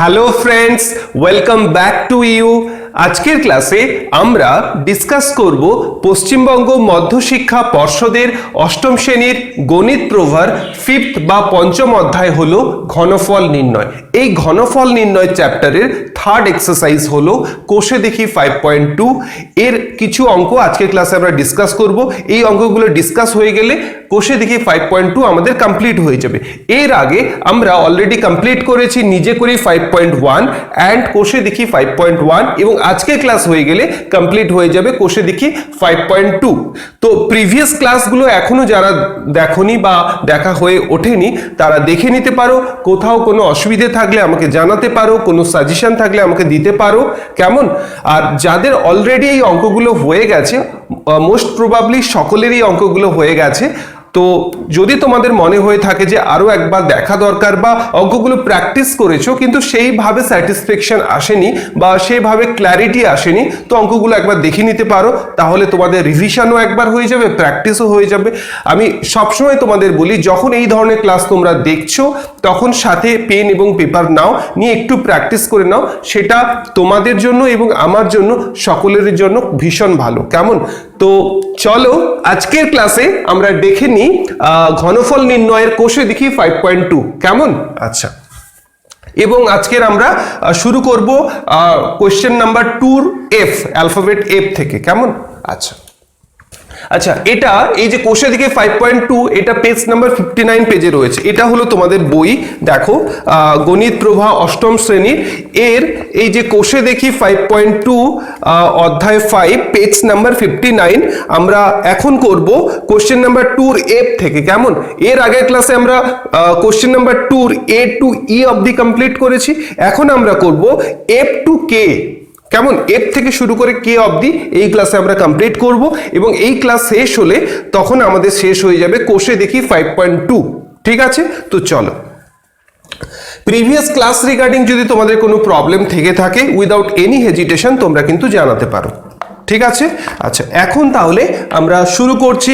Hello friends, welcome back to you. আজকের ক্লাসে আমরা ডিসকাস করব পশ্চিমবঙ্গ মধ্যশিক্ষা পর্ষদের অষ্টম শ্রেণীর গণিত প্রভার ফিফথ বা পঞ্চম অধ্যায় হলো ঘনফল নির্ণয়। এই ঘনফল নির্ণয় চ্যাপ্টারের থার্ড এক্সারসাইজ হলো কোষে দেখি 5.2 এর কিছু অঙ্ক আজকের ক্লাসে আমরা ডিসকাস করব। এই অঙ্কগুলো ডিসকাস হয়ে গেলে কোষে দেখি 5.2 আমাদের কমপ্লিট হয়ে যাবে। এর আগে আমরা অলরেডি কমপ্লিট করেছি নিজে করি 5.1 অ্যান্ড কোষে দেখি 5.1 এবং আজকে ক্লাস হয়ে গেলে কমপ্লিট হয়ে যাবে কোষে দেখি 5.2। তো প্রিভিয়াস ক্লাসগুলো এখনো যারা দেখোনি বা দেখা হয়ে ওঠেনি তারা দেখে নিতে পারো। কোথাও কোনো অসুবিধে থাকলে আমাকে জানাতে পারো, কোনো সাজেশন থাকলে আমাকে দিতে পারো, কেমন? আর যাদের অলরেডি এই অঙ্কগুলো হয়ে গেছে, মোস্ট প্রবাবলি সকলেরই অঙ্কগুলো হয়ে গেছে, তো যদি তোমাদের মনে হয়ে থাকে যে আরো একবার দেখা দরকার বা অঙ্কগুলো প্র্যাকটিস করেছো কিন্তু সেইভাবে স্যাটিসফ্যাকশন আসেনি বা সেইভাবে ক্ল্যারিটি আসেনি, তো অঙ্কগুলো একবার দেখে নিতে পারো। তাহলে তোমাদের রিভিশনও একবার হয়ে যাবে, প্র্যাকটিসও হয়ে যাবে। আমি সবসময় তোমাদের বলি, যখন এই ধরনের ক্লাস তোমরা দেখছো তখন সাথে পেন এবং পেপার নাও, নিয়ে একটু প্র্যাকটিস করে নাও। সেটা তোমাদের জন্য এবং আমার জন্য, সকলের জন্য ভীষণ ভালো, কেমন? তো চলো আজকের ক্লাসে আমরা দেখে নিই ঘনফল নির্ণয়ের কোষে দেখি 5.2, কেমন? আচ্ছা, এবং আজকের আমরা শুরু করব question number 2 F, alphabet F থেকে, কেমন? আচ্ছা আচ্ছা, এটা এই যে কোষে দিকে 5.2, এটা পেজ নাম্বার 59 পেজে রয়েছে। এটা হলো তোমাদের বই, দেখো গণিত প্রভা অষ্টম শ্রেণীর এর এই যে কোষে দেখি 5.2 অধ্যায় 5 পেজ নাম্বার 59। আমরা এখন করব কোশ্চেন নাম্বার 2 এফ থেকে, কেমন? এর আগের ক্লাসে আমরা কোশ্চেন নাম্বার 2 এ টু ই অবধি কমপ্লিট করেছি। এখন আমরা করব এফ টু কে, কেমন? এফ থেকে শুরু করে কে অবধি এই ক্লাসে আমরা কমপ্লিট করব এবং এই ক্লাস শেষ হলে তখন আমাদের শেষ হয়ে যাবে কোষে দেখি 5.2, ঠিক আছে? তো চলো, প্রিভিয়াস ক্লাস রিগার্ডিং যদি তোমাদের কোনো প্রবলেম থেকে থাকে উইদাউট এনি হেজিটেশন তোমরা কিন্তু জানাতে পারো, ঠিক আছে? আচ্ছা, এখন তাহলে আমরা শুরু করছি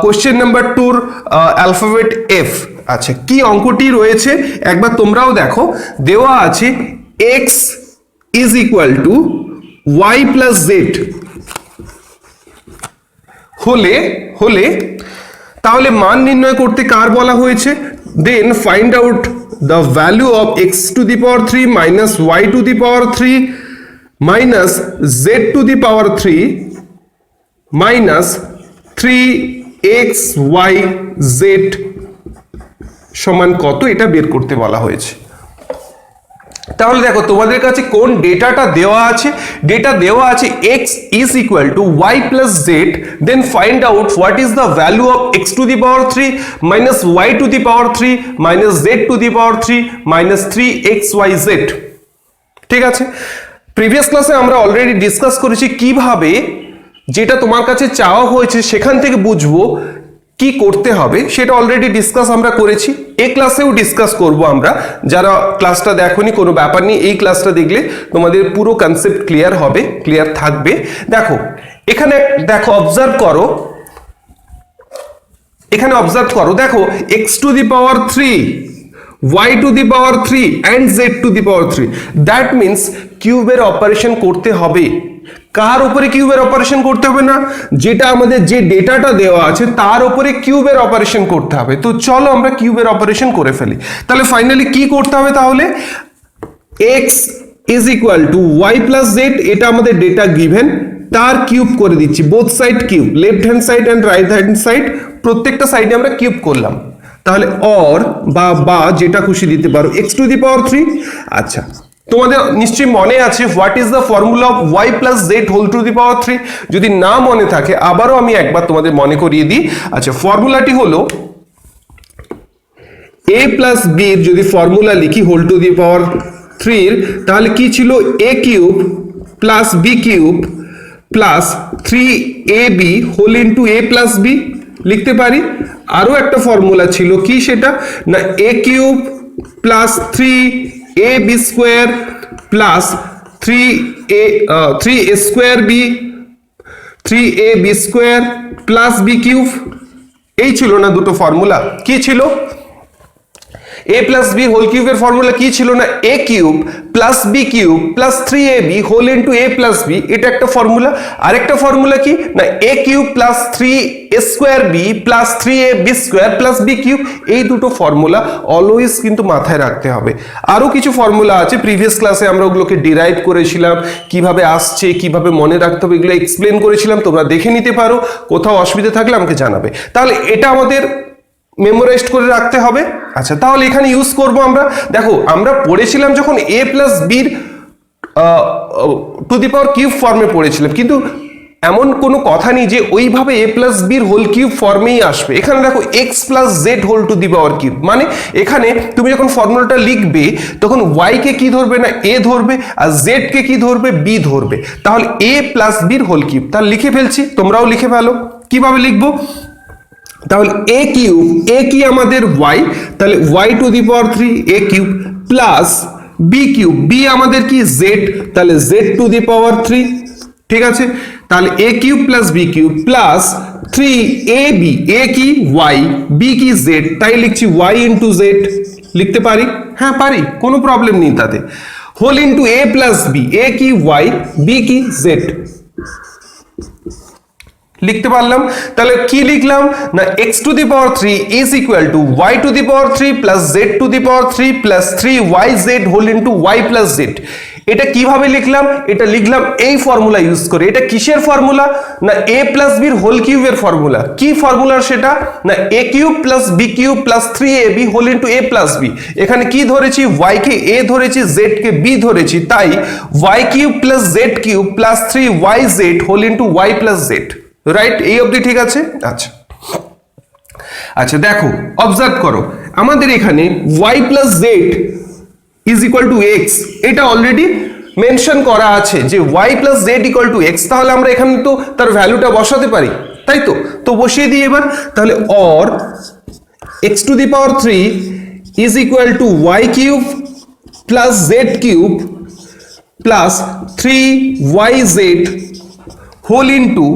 কোশ্চেন নাম্বার 2 অ্যালফাবেট এফ। আচ্ছা, কি অঙ্কটি রয়েছে একবার তোমরাও দেখো। দেওয়া আছে x is equal to y plus z হলে তাহলে মান নির্ণয় করতে কার বলা হয়েছে? Then find out the value of x to the power 3 minus y to the power 3 minus z to the power 3 minus 3xyz সমান কত, এটা বের করতে বলা হয়েছে। তাহলে দেখো তোমাদের কাছে কোন ডেটাটা দেওয়া আছে। ডেটা দেওয়া আছে x is equal to y plus z, then find out what is the value of x to the power 3 minus y to the power 3 minus z to the power 3 minus 3xyz, ঠিক আছে? Previous ক্লাসে আমরা already discuss করেছি কিভাবে যেটা তোমার কাছে চাওয়া হয়েছে সেখান থেকে বুঝবো কি করতে হবে, সেটা অলরেডি ডিসকাস আমরা করেছি। এই ক্লাসেও ডিসকাস করব আমরা। যারা ক্লাসটা দেখোনি কোনো ব্যাপার নেই, এই ক্লাসটা দেখলে তোমাদের পুরো কনসেপ্ট ক্লিয়ার হবে, ক্লিয়ার থাকবে। দেখো এখানে, দেখো অবজার্ভ করো, এখানে অবজার্ভ করো, দেখো x to the power 3, y to the power 3 and z to the power 3, that means কিউবের অপারেশন করতে হবে। কার উপরে কিউবের অপারেশন করতে হবে না? যেটা আমাদের যে ডেটাটা দেওয়া আছে তার উপরে কিউবের অপারেশন করতে হবে। তো চলো আমরা কিউবের অপারেশন করে ফেলি। তাহলে ফাইনালি কি করতে হবে? তাহলে x is equal to y plus z, এটা আমাদের ডেটা গিভেন, তার কিউব করে দিচ্ছি, both side cube, left hand side and right hand side, প্রত্যেকটা সাইডে আমরা কিউব করলাম। তাহলে অর বা যেটা খুশি দিতে পারো x টু দি পাওয়ার 3। আচ্ছা, তোমাদের নিশ্চয়ই মনে আছে what is the formula of y plus Z whole to the power 3? যদি না মনে থাকে আবারও আমি একবার তোমাদের মনে করিয়ে দিই। আচ্ছা, ফর্মুলাটি হলো a প্লাস বি এর যদি ফর্মুলা লিখি হোল টু দি পাওয়ার 3 তাহলে কি ছিল? a cube plus B cube plus 3ab whole into a plus B লিখতে পারি। আরো একটা ফর্মুলা ছিল, কি সেটা? না a cube plus 3ab square plus 3a square B 3ab square plus B cube. এই ছিল না দুটো ফর্মুলা? কি ছিল? a প্লাস বি হোল কিউবের ফর্মুলা কি ছিল না a cube plus B cube plus 3ab whole into a plus B, এটা একটা ফর্মুলা। আরেকটা ফর্মুলা কি না a cube plus 3a square B plus 3ab square plus B cube. এই দুটো ফর্মুলা অলওয়েজ কিন্তু মাথায় রাখতে হবে। আরো কিছু ফর্মুলা আছে, প্রিভিয়াস ক্লাসে আমরা ওগুলোকে ডিরাইভ করেছিলাম, কিভাবে আসছে কিভাবে মনে রাখতে হবে এগুলো এক্সপ্লেন করেছিলাম, তোমরা দেখে নিতে পারো। কোথাও অসুবিধা থাকলে আমাকে জানাবে। তাহলে এটা আমাদের মেমোরাইজড করে রাখতে হবে। আচ্ছা, তাহলে এখানে ইউজ করব আমরা। দেখো আমরা পড়েছিলাম যখন a প্লাস বির টু দি পাওয়ার কিউব ফর্মে পড়েছিলাম, কিন্তু এমন কোনো কথা নেই যে ওইভাবে a প্লাস বির হোল কিউব ফর্মেই আসবে। এখানে দেখো x plus Z whole to the power cube, মানে এখানে তুমি যখন ফর্মুলাটা লিখবে তখন y কে কি ধরবে না a ধরবে, আর z কে কি ধরবে b ধরবে। তাহলে a প্লাস বির হোল কিউব, তাহলে লিখে ফেলছি, তোমরাও লিখে ফেলো। কিভাবে লিখবো? তাহলে a কিউব, a কি আমাদের y, তাহলে y to the power 3 a cube plus b cube, b আমাদের কি z, তাহলে z টু দি পাওয়ার 3। ঠিক আছে, তাহলে a cube plus b cube plus 3ab, a কি y, b কি z, তাই লিখছি y ইন্টু z। লিখতে পারি? হ্যাঁ পারি, কোনো প্রবলেম নেই তাতে। Whole into a plus b, a কি y, b কি z। লিখতে পারলাম। তাহলে কি লিখলাম না x to the power 3 is equal to y to the power 3 plus z to the power 3 plus 3yz whole into y plus z। এটা কিভাবে লিখলাম? এটা লিখলাম এই ফর্মুলা ইউজ করে। এটা কিসের ফর্মুলা না a প্লাস বির হোল কিউবের ফর্মুলা। কি ফর্মুলা সেটা না a cube plus b cube plus 3ab whole into a plus b। এখানে কি ধরেছি? y কে a ধরেছি, z কে b ধরেছি, তাই y cube plus z cube plus 3yz whole into y plus z। Right, এই অবধি ঠিক আছে? আচ্ছা আচ্ছা, দেখো অবজার্ভ করো, আমাদের এখানে y plus Z is equal two x, এটা অলরেডি মেনশন করা আছে যে y plus Z equal to x. তাহলে আমরা এখানে তো তার ভ্যালুটা বসাতে পারি, তাই তো? তো বসিয়ে দিই এবার। তাহলে or X to the power 3 is equal to y cube plus Z cube plus 3yz whole into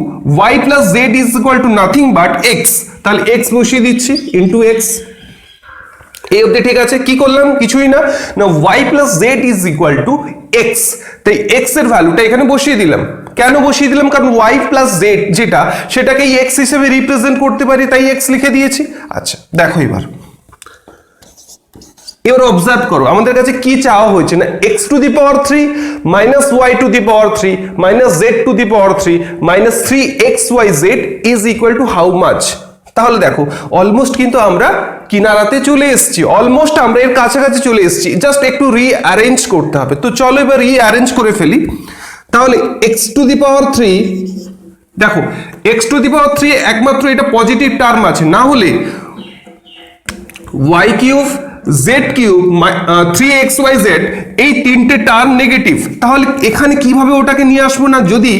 y plus Z is equal to nothing but X. তাহলে এক্স বসিয়ে দিচ্ছি ইন্টু এক্স। এই অবধি ঠিক আছে? কি করলাম? কিছুই না, না y plus Z is equal two x, তাই এক্স এর ভ্যালুটা এখানে বসিয়ে দিলাম। কেন বসিয়ে দিলাম? কারণ y প্লাস জেড যেটা সেটাকে এক্স হিসেবে রিপ্রেজেন্ট করতে পারি, তাই এক্স লিখে দিয়েছি। আচ্ছা দেখো এবার অবজার্ভ করো, আমাদের কাছে কি চাওয়া হয়েছে না x to the power 3 minus y to the power 3 minus z to the power 3 minus 3xyz is equal two how much. তাহলে দেখো অলমোস্ট কিন্তু আমরা কিনারাতে চলে এসেছি, অলমোস্ট আমরা এর কাছাকাছি চলে এসেছি, জাস্ট একটু রিঅ্যারেঞ্জ করতে হবে। তো চলো এবার রিঅ্যারেঞ্জ করে ফেলি। তাহলে x টু দি পাওয়ার 3, দেখো x টু দি পাওয়ার 3 একমাত্র এটা পজিটিভ টার্ম আছে, না হলে y cube Z cube 3xyz এই তিনটে টার্ম নেগেটিভ। তাহলে এখানে কিভাবে ওটাকে নিয়ে আসবো না, যদি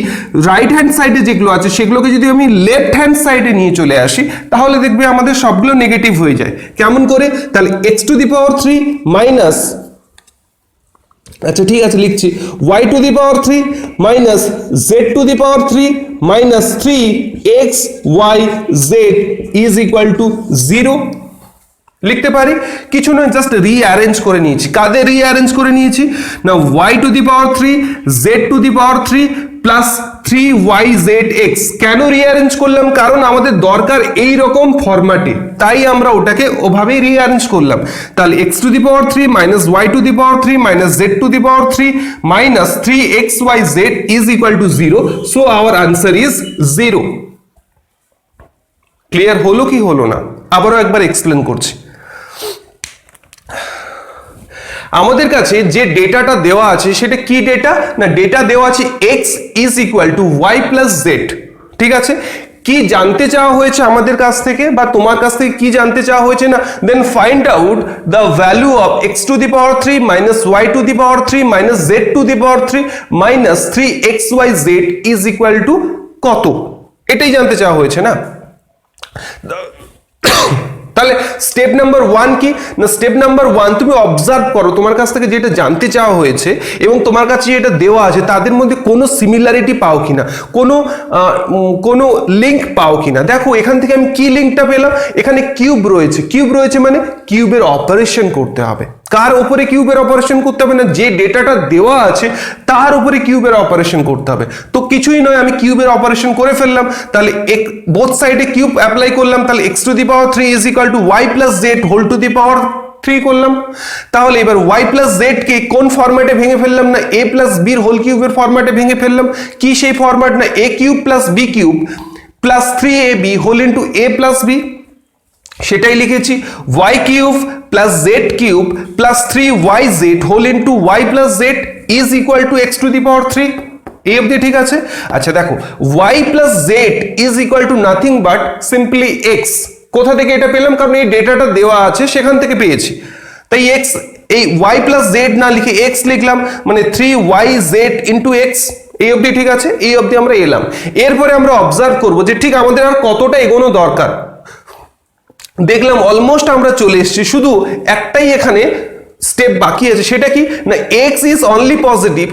রাইট হ্যান্ড সাইডে যেগুলো আছে সেগুলোকে যদি আমি লেফট হ্যান্ড সাইডে নিয়ে চলে আসি তাহলে দেখবে আমাদের সবগুলো নেগেটিভ হয়ে যায়। কেমন করে? তাহলে x to the power 3 minus, আচ্ছা ঠিক আছে লিখছি, y to the power 3 minus z to the power 3 minus 3xyz is equal to 0 লিখতে পারি। কিছু নয়, জাস্ট রিঅ্যারেঞ্জ করে নিয়েছি। কাদের রিঅ্যারেঞ্জ করে নিয়েছি না y to the power 3 z to the power 3 plus 3yzx। কেন রিঅ্যারেঞ্জ করলাম? কারণ আমাদের দরকার এই রকম ফরম্যাটে, তাই আমরা ওটাকে ওভাবেই রিঅ্যারেঞ্জ করলাম। তাহলে x to the power 3 minus y to the power 3 minus z to the power 3 minus 3xyz is equal to 0। So our answer is 0। Clear হলো কি হলো না? আবারও একবার এক্সপ্লেন করছি। আমাদের কাছে যে ডেটাটা দেওয়া আছে সেটা কি ডেটা না ডেটা দেওয়া আছে x is equal to y plus Z. ঠিক আছে, কি জানতে চাওয়া হয়েছে আমাদের কাছ থেকে বা তোমার কাছ থেকে কি জানতে চাওয়া হয়েছে না then find out the value of x to the power 3 minus y to the power 3 minus z to the power 3 minus 3xyz is equal to কত, এটাই জানতে চাওয়া হয়েছে না। তাহলে স্টেপ নাম্বার 1 কি না, স্টেপ নাম্বার 1 তুমি অবজার্ভ করো তোমার কাছ থেকে যেটা জানতে চাওয়া হয়েছে এবং তোমার কাছে যেটা দেওয়া আছে তাদের মধ্যে কোনো সিমিলারিটি পাও কিনা, কোনো লিঙ্ক পাও কিনা। দেখো এখান থেকে আমি কি লিঙ্কটা পেলাম, এখানে কিউব রয়েছে মানে কিউবের অপারেশন করতে হবে। কার উপরে কিউবের অপারেশন করতে হবে না, যে ডেটাটা দেওয়া আছে তার উপরে কিউবের অপারেশন করতে হবে। তো কিছুই নয়, আমি কিউবের অপারেশন করে ফেললাম, তাহলে বোথ সাইডে কিউব অ্যাপ্লাই করলাম, তাহলে x to the power 3 is equal to y plus Z whole to the power 3 করলাম। তাহলে এবার y প্লাস জেড কে কোন ফরম্যাটে ভেঙে ফেললাম না, a প্লাস b এর হোল কিউবের ফরম্যাটে ভেঙে ফেললাম। কি সেই ফরম্যাট না, a cube plus b cube plus 3ab whole into a plus b, সেটাই লিখেছি। y cube plus Z cube plus 3yz whole into y plus Z is equal to x to the power 3। এই অবধি ঠিক আছে। আচ্ছা দেখো y plus Z is equal to nothing but simply x। কোথা থেকে এটা পেলাম, কারণ এই ডেটাটা দেওয়া আছে সেখান থেকে পেয়েছি, তাই x, এই y প্লাস জেড না লিখে x লিখলাম, মানে 3yz ইন্টু x। এই অবধি ঠিক আছে, এই অবধি আমরা এলাম। এরপরে আমরা অবজার্ভ করবো যে ঠিক আমাদের আর কতটা এগোনো দরকার। দেখলাম অলমোস্ট আমরা চলে এসেছি, শুধু একটাই এখানে স্টেপ বাকি আছে, সেটা কি না, x is only positive,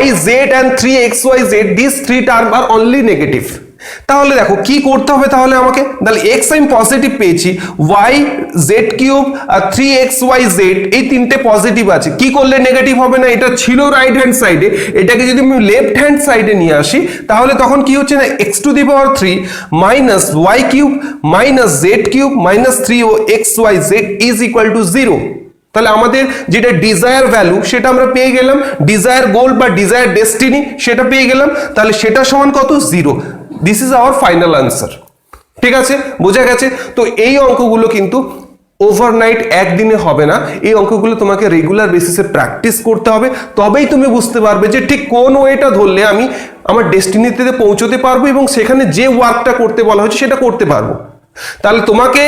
y z and 3xyz these three term are only negative। তাহলে দেখো কি করতে হবে, তাহলে আমাকে তাহলে x আমি পজিটিভ পেয়েছি, y z কিউব আর 3xyz এই তিনটে পজিটিভ আছে, কি করলে নেগেটিভ হবে না, এটা ছিল রাইট হ্যান্ড সাইডে, এটাকে যদি আমি লেফট হ্যান্ড সাইডে নিয়ে আসি তাহলে তখন কি হচ্ছে না, x to the power 3 minus y cube minus z cube minus 3xyz is equal to 0। তাহলে আমাদের যেটা ডিজায়ার ভ্যালু সেটা আমরা পেয়ে গেলাম, ডিজায়ার গোল বা ডিজায়ার ডেস্টিনি সেটা পেয়ে গেলাম, তাহলে সেটা সমান কত, 0। This is our final answer. ঠিক আছে, বোঝা গেছে। তো এই অঙ্কগুলো কিন্তু ওভারনাইট একদিনে হবে না, এই অঙ্কগুলো তোমাকে রেগুলার বেসিসে প্র্যাকটিস করতে হবে, তবেই তুমি বুঝতে পারবে যে ঠিক কোন ওয়েটা ধরলে আমি আমার ডেস্টিনিতে পৌঁছতে পারবো এবং সেখানে যে ওয়ার্কটা করতে বলা হয়েছে সেটা করতে পারবো। তাহলে তোমাকে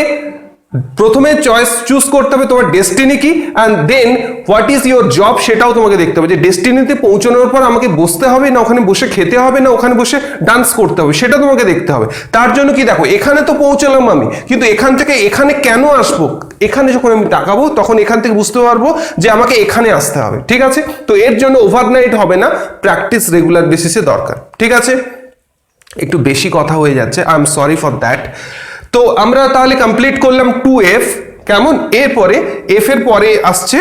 প্রথমে চয়েস চুজ করতে হবে তোমার ডেস্টিনি কি, and then what is your job সেটাও তোমাকে দেখতে হবে, যে ডেস্টিনিতে পৌঁছানোর পর আমাকে বসতে হবে না ওখানে বসে খেতে হবে না ওখানে বসে ডান্স করতে হবে, সেটা তোমাকে দেখতে হবে। তার জন্য কি দেখো এখানে তো পৌঁছালাম আমি, কিন্তু এখান থেকে এখানে কেন আসবো, এখানে যখন আমি তাকাবো তখন এখান থেকে বুঝতে পারবো যে আমাকে এখানে আসতে হবে। ঠিক আছে, তো এর জন্য ওভারনাইট হবে না, প্র্যাকটিস রেগুলার বেসিসে দরকার। ঠিক আছে, একটু বেশি কথা হয়ে যাচ্ছে, I am sorry for that. তো আমরা তাহলে কমপ্লিট করলাম 2f, কেমন, এরপরে f এর পরে আসছে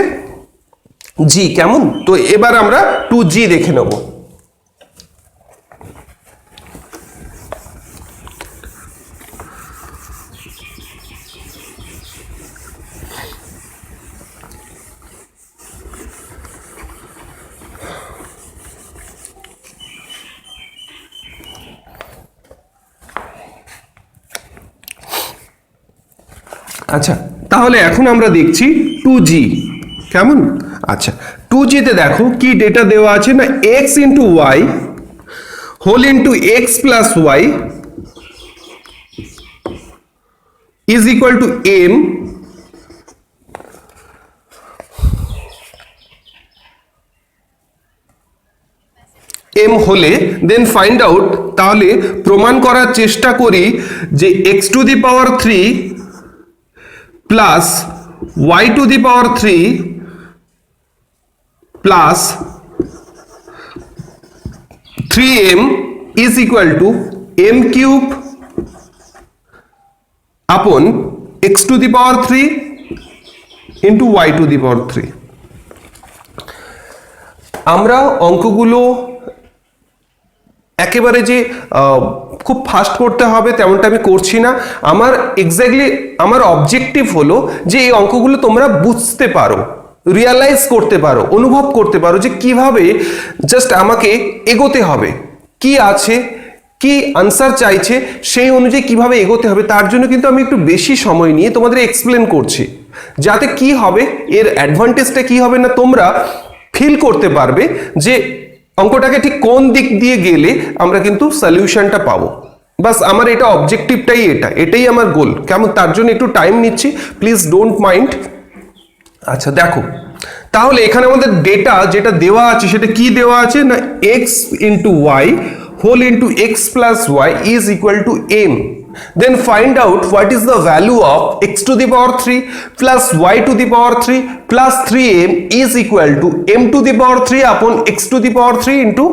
g, কেমন। তো এবার আমরা 2g দেখে নেব। আচ্ছা তাহলে এখন আমরা দেখছি 2g, কেমন। আচ্ছা 2g তে দেখো কি ডেটা দেওয়া আছে না, x into Y whole into X plus Y is equal to M হলে দেন ফাইন্ড আউট। তাহলে প্রমাণ করার চেষ্টা করি যে x to the power 3 plus y to the power 3 plus 3m is equal to m cube upon x to the power 3 into y to the power 3। আমরা অঙ্কগুলো একেবারে যে খুব ফাস্ট করতে হবে তেমনটা আমি করছি না, আমার এক্স্যাক্টলি আমার অবজেক্টিভ হলো যে এই অঙ্কগুলো তোমরা বুঝতে পারো, রিয়ালাইজ করতে পারো, অনুভব করতে পারো যে কিভাবে জাস্ট আমাকে এগোতে হবে, কি আছে কি আনসার চাইছে সেই অনুযায়ী কিভাবে এগোতে হবে। তার জন্য কিন্তু আমি একটু বেশি সময় নিয়ে তোমাদের এক্সপ্লেন করছি, যাতে কি হবে, এর অ্যাডভান্টেজটা কি হবে না তোমরা ফিল করতে পারবে যে অঙ্কটাকে ঠিক কোন দিক দিয়ে গেলে আমরা কিন্তু সলিউশনটা পাবো। বাস আমার এটা অবজেক্টিভটাই, এটাই আমার গোল, কেমন। তার জন্য একটু টাইম নিচ্ছি, প্লিজ ডোন্ট মাইন্ড। আচ্ছা দেখো তাহলে এখানে আমাদের ডেটা যেটা দেওয়া আছে সেটা কি দেওয়া আছে না, x into Y whole into X plus Y is equal to M. Then find out what is the value of x to the power 3 plus y to the power 3 plus 3m is equal to m to the power 3 upon x to the power 3 into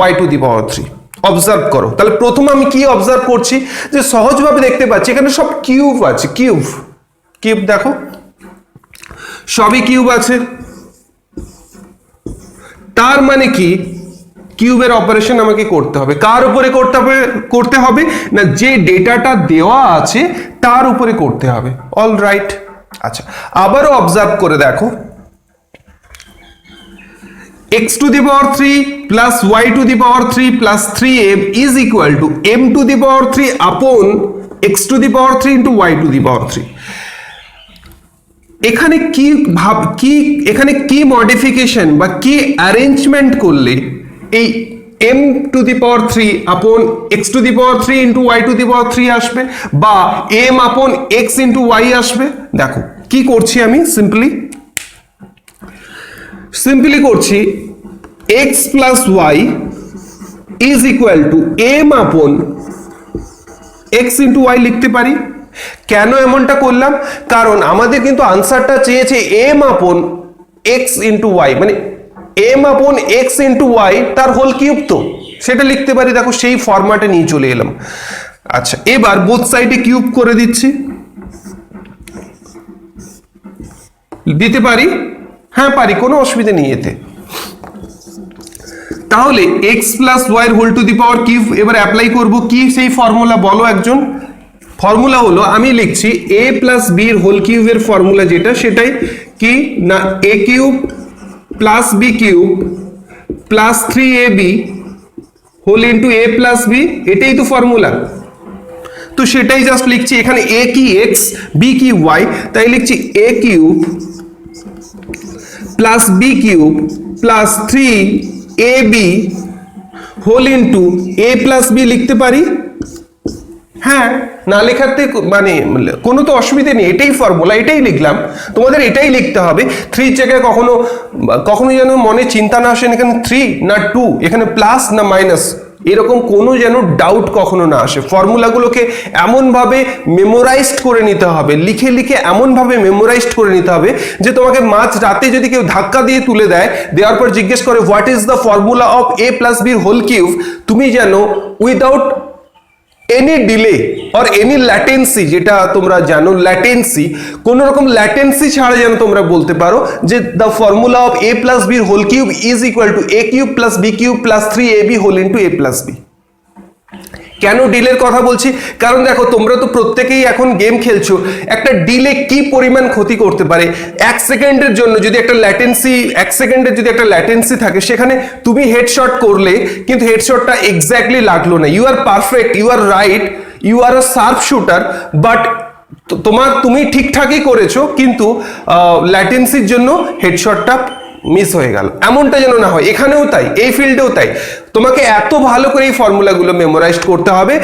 y to the power 3. Observe করো। তাহলে প্রথম আমি কি observe করছি যে সহজভাবে দেখতে পাচ্ছি এখানে সব কিউব আছে, কিউব কিউব দেখো সবই কিউব আছে, তার মানে কি কিউবের অপারেশন আমাকে করতে হবে। কার উপরে করতে হবে না যে ডেটাটা দেওয়া আছে তার উপরে করতে হবে। All right. আচ্ছা আবারও অবজার্ভ করে দেখো x to the power 3 plus y to the power 3 plus 3m is equal to m to the power 3 upon x to the power 3 into y to the power 3. এখানে এখানে কি modification বা কি arrangement করলে এই m to the power 3 upon x to the power 3 into y to the power 3 আসবে বা m upon x into y আসবে। দেখো কি করছি আমি সিম্পলি করছি x plus y is equal to m upon x into y লিখতে পারি। কেন এমনটা করলাম কারণ আমাদের কিন্তু আনসারটা চেয়েছে m upon x into y মানে m upon x into y তার হোল কিউব, তো সেটা লিখতে পারি। দেখো সেই ফরম্যাটে নিয়ে চলে এলাম। আচ্ছা এবার বোথ সাইডে কিউব করে দিচ্ছি, দিতে পারি, হ্যাঁ পারি, কোনো অসুবিধা নেই এতে। তাহলে x প্লাস ওয়াই এর whole to the power cube এবার অ্যাপ্লাই করব। কি সেই ফর্মুলা বলো একজন? ফর্মুলা হলো আমি লিখছি a প্লাস বি এর হোল কিউবের ফর্মুলা যেটা সেটাই কি না a cube plus B cube plus 3ab whole into a plus B, এটাই তো ফর্মুলা। তো সেটাই জাস্ট লিখছি। এখানে a কি x, b কি y, তাই লিখছি a cube plus B cube plus 3ab whole into a plus B লিখতে পারি। হ্যাঁ না লেখাতে মানে কোনো তো অসুবিধা নেই, এটাই ফর্মুলা, এটাই লিখলাম। তোমাদের এটাই লিখতে হবে। 3 জায়গায় কখনো যেন মনে চিন্তা না আসে এখানে 3 না 2, এখানে প্লাস না মাইনাস, এরকম কোনো যেন ডাউট কখনো না আসে। ফর্মুলাগুলোকে এমনভাবে মেমোরাইজড করে নিতে হবে, লিখে লিখে এমনভাবে মেমোরাইজড করে নিতে হবে যে তোমাকে মাঝ রাতে যদি কেউ ধাক্কা দিয়ে তুলে দেওয়ার পর জিজ্ঞেস করে what is the formula of a plus B whole cube, তুমি যেন without any delay or any latency, যেটা তোমরা জানো ল্যাটেন্সি, কোন রকম ল্যাটেন্সি ছাড়া যেন তোমরা বলতে পারো যে the formula of a plus B whole cube is equal to a cube plus B cube plus 3ab whole into a plus B. কেন ডিলের কথা বলছি? কারণ দেখো তোমরা তো প্রত্যেকেই এখন গেম খেলছো, একটা ডিলে কি পরিমাণ ক্ষতি করতে পারে। 1 সেকেন্ডের জন্য যদি একটা ল্যাটেন্সি, 1 সেকেন্ডের যদি একটা ল্যাটেন্সি থাকে, সেখানে তুমি হেডশট করলে কিন্তু হেডশটটা এক্স্যাক্টলি লাগলো না। You are perfect, you are right, you are a sharp shooter, but তুমি ঠিকঠাকই করেছো কিন্তু ল্যাটেন্সির জন্য হেডশটটা মিস হয়ে গেল। এমনটা যেন না হয়, এখানেও তাই, এই ফিল্ডেও তাই। তোমাকে এত ভালো করে এই ফর্মুলাগুলো মেমোরাইজ করতে হবে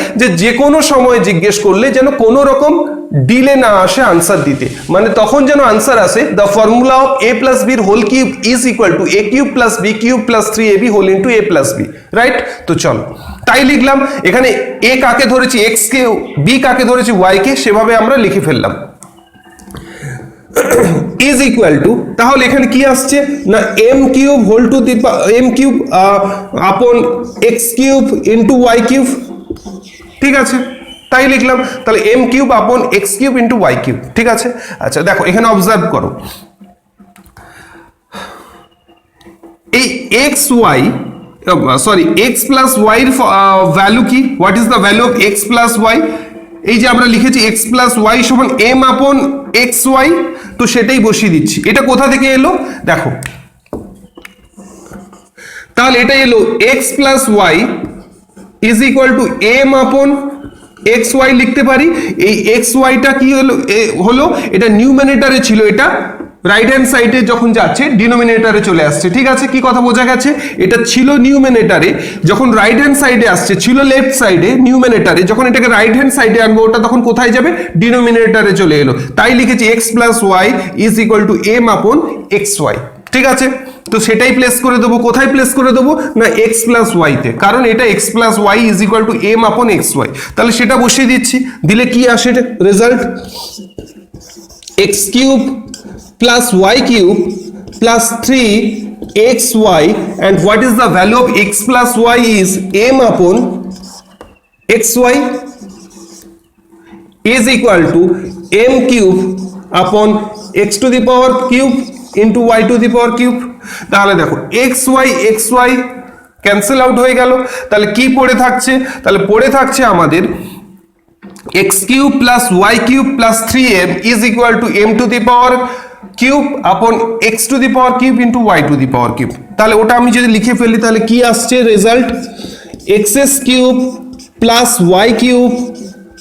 যে কোনো সময় জিজ্ঞেস করলে যেন কোনো রকম ডিলে না আসে আনসার দিতে, মানে তখন যেন আনসার আসে the formula of a plus B এর whole cube is equal to a cube plus B cube plus 3ab whole into a plus b. Right? তো চলো তাই লিখলাম। এখানে a কাকে ধরেছি x কে, b কাকে ধরেছি y কে, সেভাবে আমরা লিখে ফেললাম। ইজ ইকুয়াল টু, তাহলে এখানে কি আসছে না m cube whole to the m cube upon x cube into y cube. ঠিক আছে, তাই লিখলাম। তাহলে m cube upon x cube into y cube. ঠিক আছে। আচ্ছা দেখো এখানে অবজার্ভ করো, এই x y sorry x plus y এর ভ্যালু কি? What is the value of x plus y? এই যে আমরা লিখেছি x প্লাস ওয়াই সমান m আপন এক্স ওয়াই, তো সেটাই বসিয়ে দিচ্ছি। এটা কোথা থেকে এলো দেখো, তাহলে এটা এলো x plus Y is equal to m upon x y লিখতে পারি। এই এক্স ওয়াইটা কি হলো এটা নিউমিনেটরে ছিল, এটা রাইট হ্যান্ড সাইডে যখন যাচ্ছে ডিনোমিনেটরে চলে আসছে। ঠিক আছে, কি কথা বোঝা গেছে? এটা ছিল নিউমিনেটরে, যখন রাইট হ্যান্ড সাইডে আসছে ছিল লেফট সাইডে নিউমিনেটরে, যখন এটাকে রাইট হ্যান্ড সাইডে আনবো ওটা তখন কোথায় যাবে? ডিনোমিনেটরে চলে এলো। তাই লিখেছি x plus Y is equal to m upon x y. ঠিক আছে, তো সেটাই প্লেস করে দেবো। কোথায় প্লেস করে দেবো না x প্লাস ওয়াইতে, কারণ এটা x plus Y is equal to M আপন এক্স ওয়াই। তাহলে সেটা বসিয়ে দিচ্ছি, দিলে কি আসে result, x cube plus y cube plus 3xy, and what is the value of x plus y is m upon xy is equal to m cube upon x to the power cube into y to the power cube। তাহলে দেখো xy cancel out হয়ে গেল, তাহলে কি পড়ে থাকছে, তাহলে পড়ে থাকছে আমাদের x cube plus y cube plus 3m is equal to m to the power cube upon x to the power cube into y to the power cube. তাহলে ওটা আমি যদি লিখে ফেলি তাহলে কি আসছে result, x cube plus y cube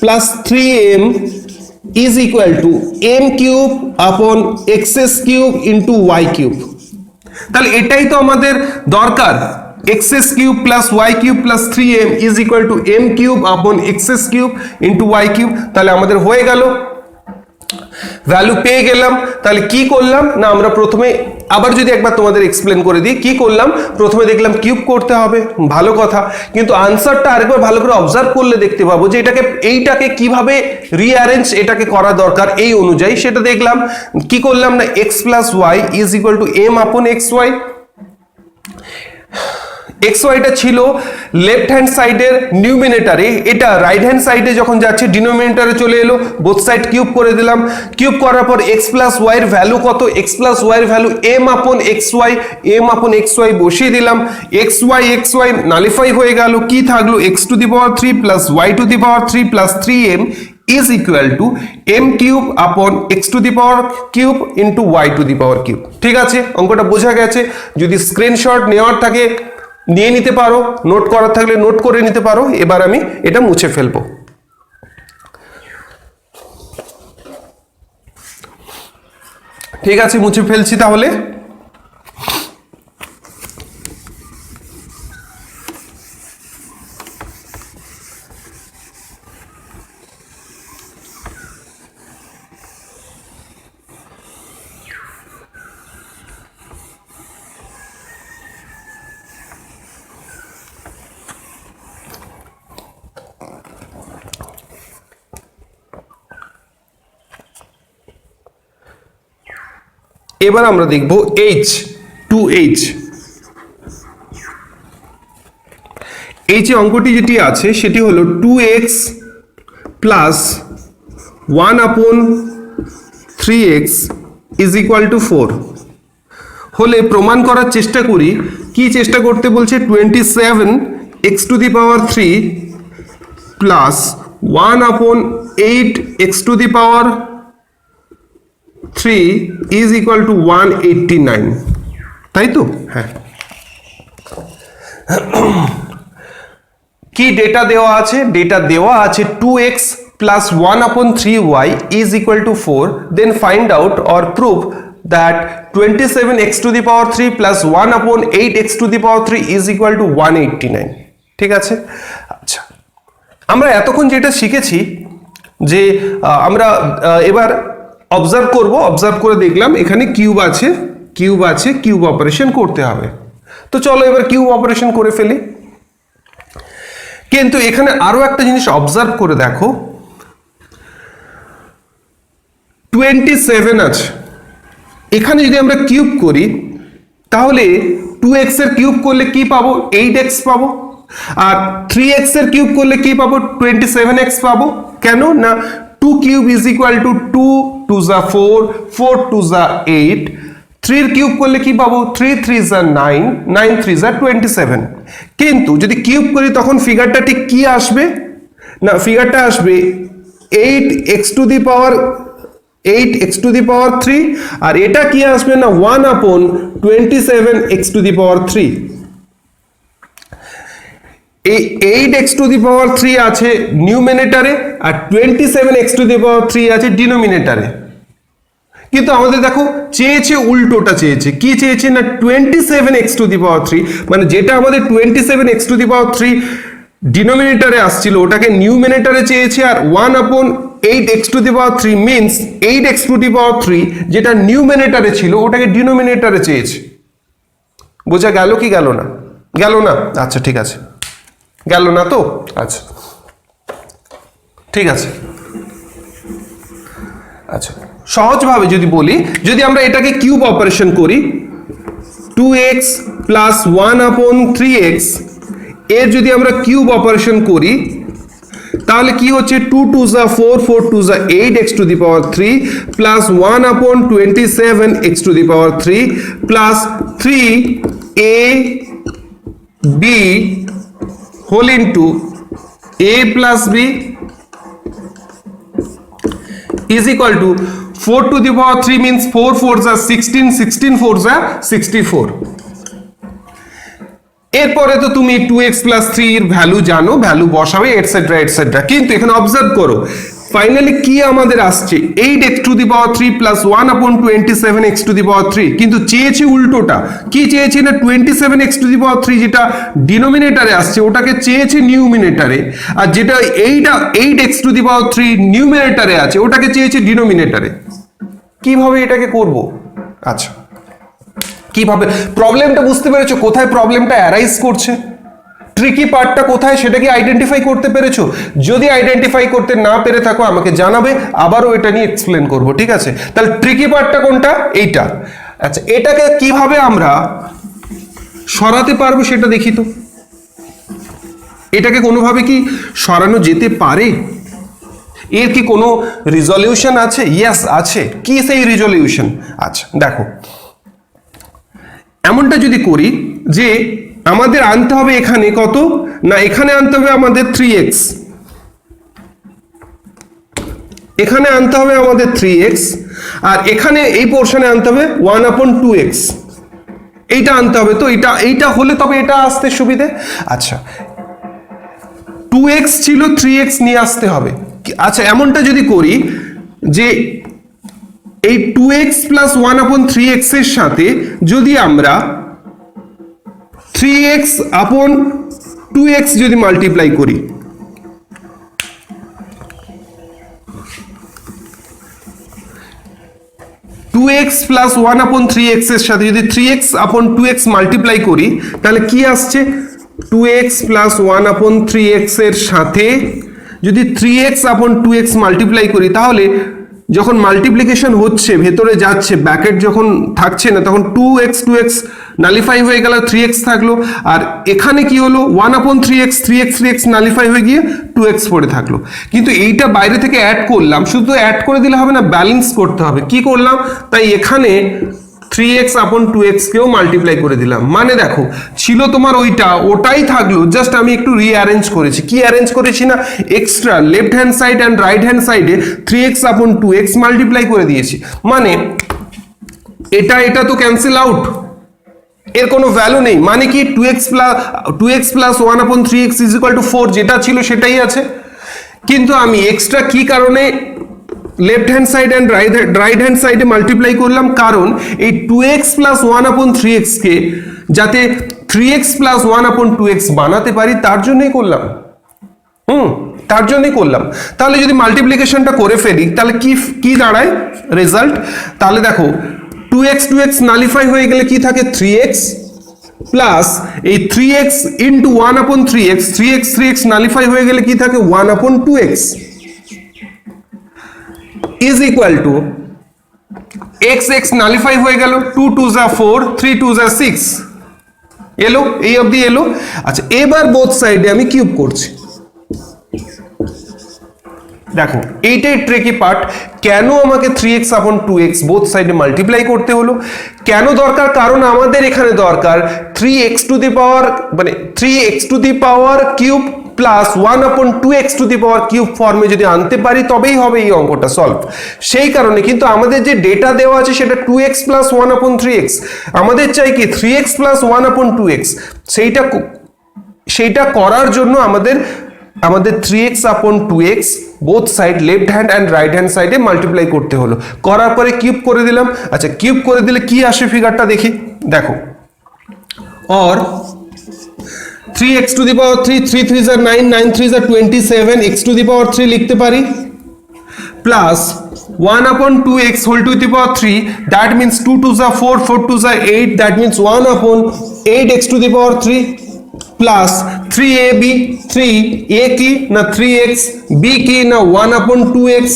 plus 3m is equal to m cube upon x cube into y cube. তাহলে এটাই তো আমাদের দরকার, x cube plus y cube plus 3m is equal to m cube upon x cube into y cube. তাহলে আমাদের হয়ে গেল, value পেয়ে গেলাম। তাহলে কি করলাম না আমরা প্রথমে আবার যদি একবার তোমাদের এক্সপ্লেন করে দিই কি করলাম, প্রথমে দেখলাম কিউব করতে হবে, ভালো কথা, কিন্তু আনসারটা আরেকবার ভালো করে অবজার্ভ করলে দেখতে পাবো যে এইটাকে কিভাবে রিঅ্যারেঞ্জ এটাকে করা দরকার এই অনুযায়ী সেটা দেখলাম। কি করলাম না x plus Y is equal to M আপন এক্স ওয়াই। এক্স ওয়াইটা ছিল লেফট হ্যান্ড সাইডের নিউমিনেটারে, এটা রাইট হ্যান্ড সাইডে যখন যাচ্ছে ডিনোমিনেটারে চলে এলো, বোথ সাইড কিউব করে দিলাম। কিউব করার পর এক্স প্লাস ওয়াইয়ের ভ্যালু কত, এক্স প্লাস ওয়াইয়ের ভ্যালু এম আপন এক্স ওয়াই বসিয়ে দিলাম। এক্স ওয়াই নালিফাই হয়ে গেল, কি থাকলো x to the power 3 plus y to the power 3 plus 3m is equal to m cube upon x to the power cube into y to the power cube। ঠিক আছে, অঙ্কটা বোঝা গেছে। যদি স্ক্রিনশট নেওয়ার থাকে নিয়ে নিতে পারো, নোট করার থাকলে নোট করে নিতে পারো। এবার আমি এটা মুছে ফেলবো। ঠিক আছে, মুছে ফেলছি তাহলে। এবার আমরা দেখব h এই যে অঙ্কটি যেটি আছে সেটি হলো 2x প্লাস 1 আপন 3x ইজ ইকুয়াল টু 4 হলে প্রমাণ করার চেষ্টা করি। কি চেষ্টা করতে বলছে, 27x to the power 3 plus 1 আপন 8x two the power 3 is equal to 189, তাই তো? হ্যাঁ, কি ডেটা দেওয়া আছে, ডেটা দেওয়া আছে 2x plus 1 upon 3y is equal to 4, then find out or prove that 27x to the power 3 plus 1 upon 8x to the power 3 is equal to 189। ঠিক আছে, আচ্ছা আমরা এতক্ষণ যেটা শিখেছি যে আমরা এবার অবজার্ভ করব, অবজার্ভ করে দেখলাম এখানে কিউব আছে, কিউব অপারেশন করতে হবে। তো চলো এবার কিউব অপারেশন করে ফেলি। কিন্তু এখানে আরো একটা জিনিস অবজার্ভ করে দেখো, 27 আছে, এখানে যদি আমরা কিউব করি তাহলে 2x এর কিউব করলে কি পাবো, 8x পাবো, আর 3x এর কিউব করলে কি পাবো, 27x পাবো। কেন না 2 কিউব ইজ ইকুয়াল টু 2 2 যা 4, 4 2 যা 8, 3 এর কিউব করলে কি পাবো, 3 3 যা 9, 9 3 যা 27। কিন্তু যদি কিউব করি তখন ফিগারটা ঠিক কি আসবে না, ফিগারটা আসবে 8x টু দি পাওয়ার 3, আর এটা কি আসবে না 1 আপন 27x টু দি পাওয়ার 3। এই 8x টু দি পাওয়ার 3 আছে নিউমিনেটরে আর 27x টু দি পাওয়ার 3 আছে ডিনোমিনেটরে। কিন্তু আমাদের দেখো চেয়েছে উল্টোটা, চেয়েছে কি চেয়েছে না 27x টু দি পাওয়ার 3, মানে যেটা আমাদের 27x টু দি পাওয়ার 3 ডিনোমিনেটরে আসছিল ওটাকে নিউমিনেটরে চেয়েছে, আর 1/8x⁻³ মিনস 8x⁻³ যেটা নিউমিনেটরে ছিল ওটাকে ডিনোমিনেটরে চেয়েছে। বোঝা গেল কি গেল না? গেল না? আচ্ছা ঠিক আছে, গেল না তো? আচ্ছা ঠিক আছে। আচ্ছা সহজভাবে যদি বলি, যদি আমরা এটাকে কিউব অপারেশন করি 2x প্লাস 1/3x এর যদি আমরা কিউব অপারেশন করি তাহলে কি হচ্ছে 2 2 যা 4 4 2 যা 8x⁻³ plus 1/27x⁻³ plus 3ab whole into a plus b is equal to 4⁻³ means 4 4 যা 16 16 4 যা 64। এরপরে তো তুমি 2x প্লাস 3 এর ভ্যালু জানো, ভ্যালু বসাবে এটসেট্রা এটসেট্রা। কিন্তু এখানে অবজার্ভ করো ফাইনালি কি আমাদের আসছে 8x⁻³ প্লাস 1/27x⁻³, কিন্তু চেয়েছে উল্টোটা। কি চেয়েছে না 27x⁻³ যেটা ডিনোমিনেটরে আসছে ওটাকে চেয়েছে নিউমিনেটরে, আর যেটা 8x⁻³ নিউমিনেটরে আছে ওটাকে চেয়েছে ডিনোমিনেটরে। কিভাবে এটাকে করব? আচ্ছা কিভাবে, প্রবলেমটা বুঝতে পেরেছো কোথায় প্রবলেমটা অ্যারাইজ করছে? ট্রিকি পার্টটা কোথায় সেটা কি আইডেন্টিফাই করতে পেরেছো? যদি আইডেন্টিফাই করতে না পেরে থাকো আমাকে জানাবে, আবারও এটা নিয়ে এক্সপ্লেন করব, ঠিক আছে? তাহলে ট্রিকি পার্টটা কোনটা? এইটা। আচ্ছা এটাকে কিভাবে আমরা সরাতে পারবো সেটা দেখি তো। এটাকে কোনোভাবে কি সরানো যেতে পারে? এর কি কোনো রিজলিউশন আছে? ইয়েস আছে। কি সেই রিজলিউশন? আচ্ছা দেখো, এমনটা যদি করি যে আমাদের আনতে হবে এখানে কত না, এখানে আনতে হবে আমাদের 3x, এখানে আনতে হবে আমাদের 3x, আর এখানে এই পোর্শনে আনতে হবে 1/2x, এইটা আনতে হবে। তো এইটা হলে তবে এটা আসতে সুবিধে। আচ্ছা 2x ছিল 3x নিয়ে আসতে হবে। আচ্ছা এমনটা যদি করি যে এই 2x প্লাস 1/3x এর সাথে যদি আমরা 3x/2x যদি মাল্টিপ্লাই করি, 2x প্লাস 1/3x এর সাথে যদি 3x/2x মাল্টিপ্লাই করি তাহলে কি আসছে 2x প্লাস 1/3x এর সাথে যদি 3x/2x মাল্টিপ্লাই করি, তাহলে যখন মাল্টিপ্লিকেশন হচ্ছে ভেতরে যাচ্ছে ব্র্যাকেট যখন থাকছে না তখন 2x নালিফাই হয়ে গেল, 3x থাকলো, আর এখানে কি হলো 1/3x 3x নালিফাই হয়ে গিয়ে 2x পড়ে থাকলো। কিন্তু এইটা বাইরে থেকে অ্যাড করলাম, শুধু অ্যাড করে দিলে হবে না, ব্যালেন্স করতে হবে। কি করলাম, তাই এখানে 3x/2x কেও মাল্টিপ্লাই করে দিলাম। মানে দেখো ছিল তোমার ওটাই থাকলো, জাস্ট আমি একটু রিঅ্যারেঞ্জ করেছি। কি অ্যারেঞ্জ করেছি না, extra left hand side and right hand সাইডে 3x/2x মাল্টিপ্লাই করে দিয়েছি। মানে এটা তো ক্যান্সেল আউট, এর কোনো ভ্যালু নেই। মানে কি 2x plus 1/3x is equal two 4 যেটা ছিল সেটাই আছে। কিন্তু আমি এক্সট্রা কি কারণে left hand side and right hand সাইডে মাল্টিপ্লাই করলাম, কারণ এই 2x প্লাস 1/3x কে যাতে 3x প্লাস 1/2x বানাতে পারি তার জন্যই করলাম। তার জন্যই করলাম। তাহলে যদি মাল্টিপ্লিকেশনটা করে ফেলি তাহলে কি দাঁড়ায় রেজাল্ট? তাহলে দেখো 2x নালিফাই হয়ে গেলে কি থাকে 3x প্লাস এই 3x into 1/3x, 3x nullify হয়ে গেলে কি থাকে 1/2x is equal to x nullify হয়ে গেল 2 2 যা 4 3 2 যা 6 এলো, এই অবধি এলো। আচ্ছা এবার বোথ সাইডে আমি কিউব করছি। দেখো এইটাই ট্রিকি পার্ট। কেন আমাকে 3x/2x বোথ সাইডে মাল্টিপ্লাই করতে হলো, কেন দরকার? কারণ আমাদের এখানে দরকার 3x³ প্লাস 1/2x³ ফর্মে যদি আনতে পারি তবেই হবে এই অঙ্কটা সলভ। সেই কারণে কিন্তু আমাদের যে ডেটা দেওয়া আছে সেটা 2x প্লাস 1/3x, আমাদের চাই কি 3x প্লাস 1/2x। সেইটা করার জন্য আমাদের 3x/2x both side left hand and right hand সাইডে মাল্টিপ্লাই করতে হলো। করার পরে কিউব করে দিলাম। আচ্ছা কিউব করে দিলে কি আসে ফিগারটা দেখি। দেখো, or 3x two the power 3, 3 3 যা 9, 9 3 যা 27, x টু দি পাওয়ার 3 লিখতে পারি, plus 1 upon 2x whole to the power 3, that means 2 2 যা 4, 4 2 যা 8, that means 1 upon 8x to the power 3, plus 3ab, 3a কি না 3x, b কি না 1 upon 2x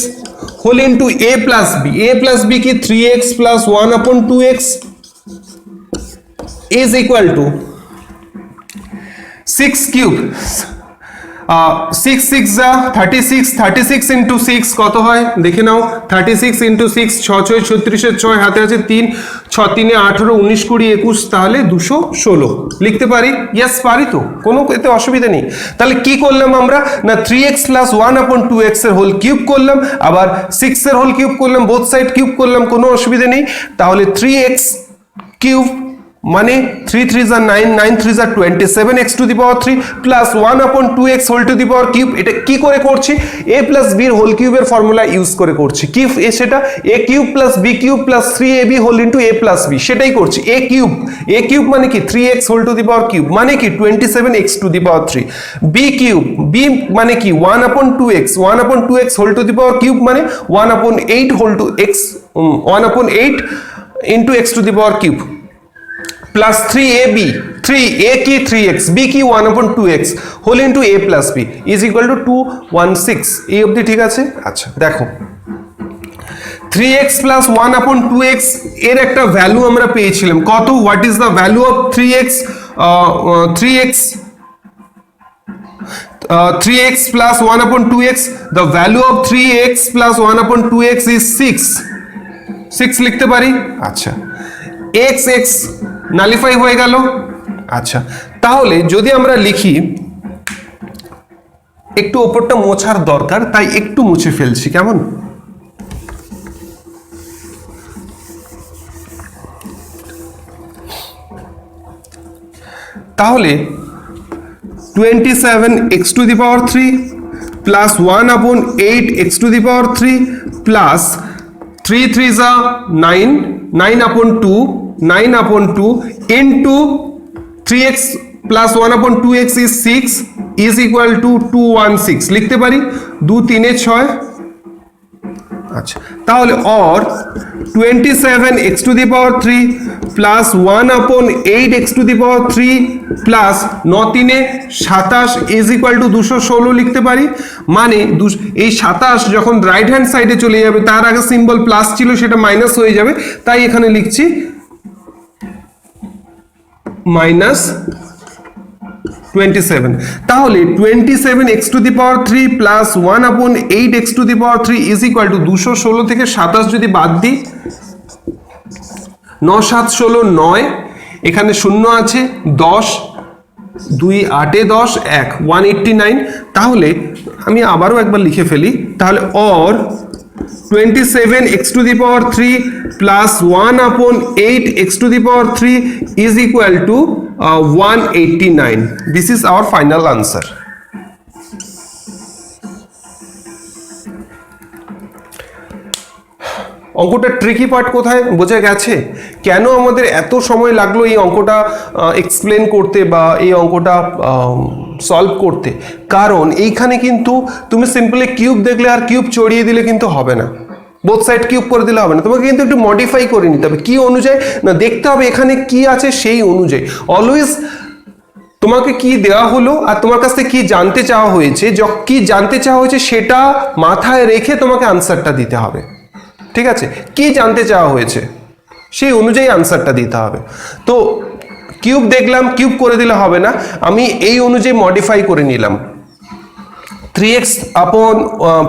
whole into a plus b কি 3x plus 1 upon 2x is equal to 6 cube, 6 6 যা 36, 36 into 6 কত হয় দেখে নাও, 36 into 6 6 6 36 6 হাতে আছে 3, 6 3 18 19 20 21, তাহলে 216 লিখতে পারি। ইয়েস পারি তো, কোনো এতে অসুবিধা নেই। তাহলে কি করলাম আমরা না 3x plus 1 upon 2x এর হোল কিউব করলাম, আবার 6 এর হোল কিউব করলাম, বোথ সাইড কিউব করলাম, কোনো অসুবিধা নেই। তাহলে 3x কিউব মানে 3 3 যা 9, 9 3 যা 27x to the power 3 plus 1 upon 2x whole to the power cube. এটা কি করে করছি, a প্লাস b এর হোল কিউবের ফর্মুলা ইউজ করে করছি। কি সেটা a cube plus b cube plus 3ab whole into a plus b, সেটাই করছি। a কিউব মানে কি 3x whole to the power cube মানে কি 27x to the power 3, b cube b মানে কি 1 upon 2x, 1 upon 2x whole to the power cube মানে 1 upon 8 whole to x, 1 upon 8 into x to the power cube plus 3ab, 3a কি 3x, b কি 1 upon 2x whole into a plus b is equal to 216। এই অবধি ঠিক আছে? আচ্ছা দেখো 3x plus 1 upon 2x এর একটা ভ্যালু আমরা পেয়েছিলাম কত, what is the value of 3x, 3x plus 1 upon 2x, the value of 3x plus 1 upon 2x is 6 লিখতে পারি। আচ্ছা x নালিফাই হয়ে গেল। আচ্ছা তাহলে যদি আমরা লিখি, একটু ওপরটা মোছার দরকার তাই একটু মুছে ফেলছি, কেমন? তাহলে 27x to the power 3 plus 1 upon 8x two the power 3 plus 3 3 যা 9, 9 upon 2, 9 upon 2 into 3x plus 1 upon 2x is 6 is equal to 216 লিখতে পারি, 2 3 6। আচ্ছা তাহলে or 27x to the power 3 plus 1 upon 8x to the power 3 plus 9 3 27 is equal to 216 লিখতে পারি। মানে এই 27 যখন রাইট হ্যান্ড সাইডে চলে যাবে, তার আগে সিম্বল প্লাস ছিল সেটা মাইনাস হয়ে যাবে, তাই এখানে লিখছি মাইনাস 27। তাহলে 27x to the power 3 plus 1 upon 8x two the power 3 is equal to 216 থেকে 27 যদি বাদ দিই, 9 7 16 9, এখানে শূন্য আছে 10, 2 8 10 1 189। তাহলে আমি আবারও একবার লিখে ফেলি, তাহলে or 27x to the power 3 plus 1 upon 8x to the power 3 is equal to 189. This is our final answer. অঙ্কটা ট্রিকি পার্ট কোথায় বোঝা গেছে? কেন আমাদের এত সময় লাগলো এই অঙ্কটা এক্সপ্লেন করতে বা এই অঙ্কটা সলভ করতে? কারণ এইখানে কিন্তু তুমি সিম্পলি কিউব দেখলে আর কিউব চড়িয়ে দিলে কিন্তু হবে না, বোথ সাইড কিউব করে দিলে হবে না, তোমাকে কিন্তু একটু মডিফাই করে নিতে হবে। কি অনুযায়ী না, দেখতে হবে এখানে কি আছে সেই অনুযায়ী। অলওয়েজ তোমাকে কি দেওয়া হলো আর তোমার কাছ থেকে কি জানতে চাওয়া হয়েছে, কি জানতে চাওয়া হয়েছে সেটা মাথায় রেখে তোমাকে আনসারটা দিতে হবে। ঠিক আছে, কি জানতে চাওয়া হয়েছে সেই অনুযায়ী আনসারটা দিতে হবে। তো কিউব দেখলাম, কিউব করে দিলে হবে না, আমি এই অনুযায়ী মডিফাই করে নিলাম। 3x upon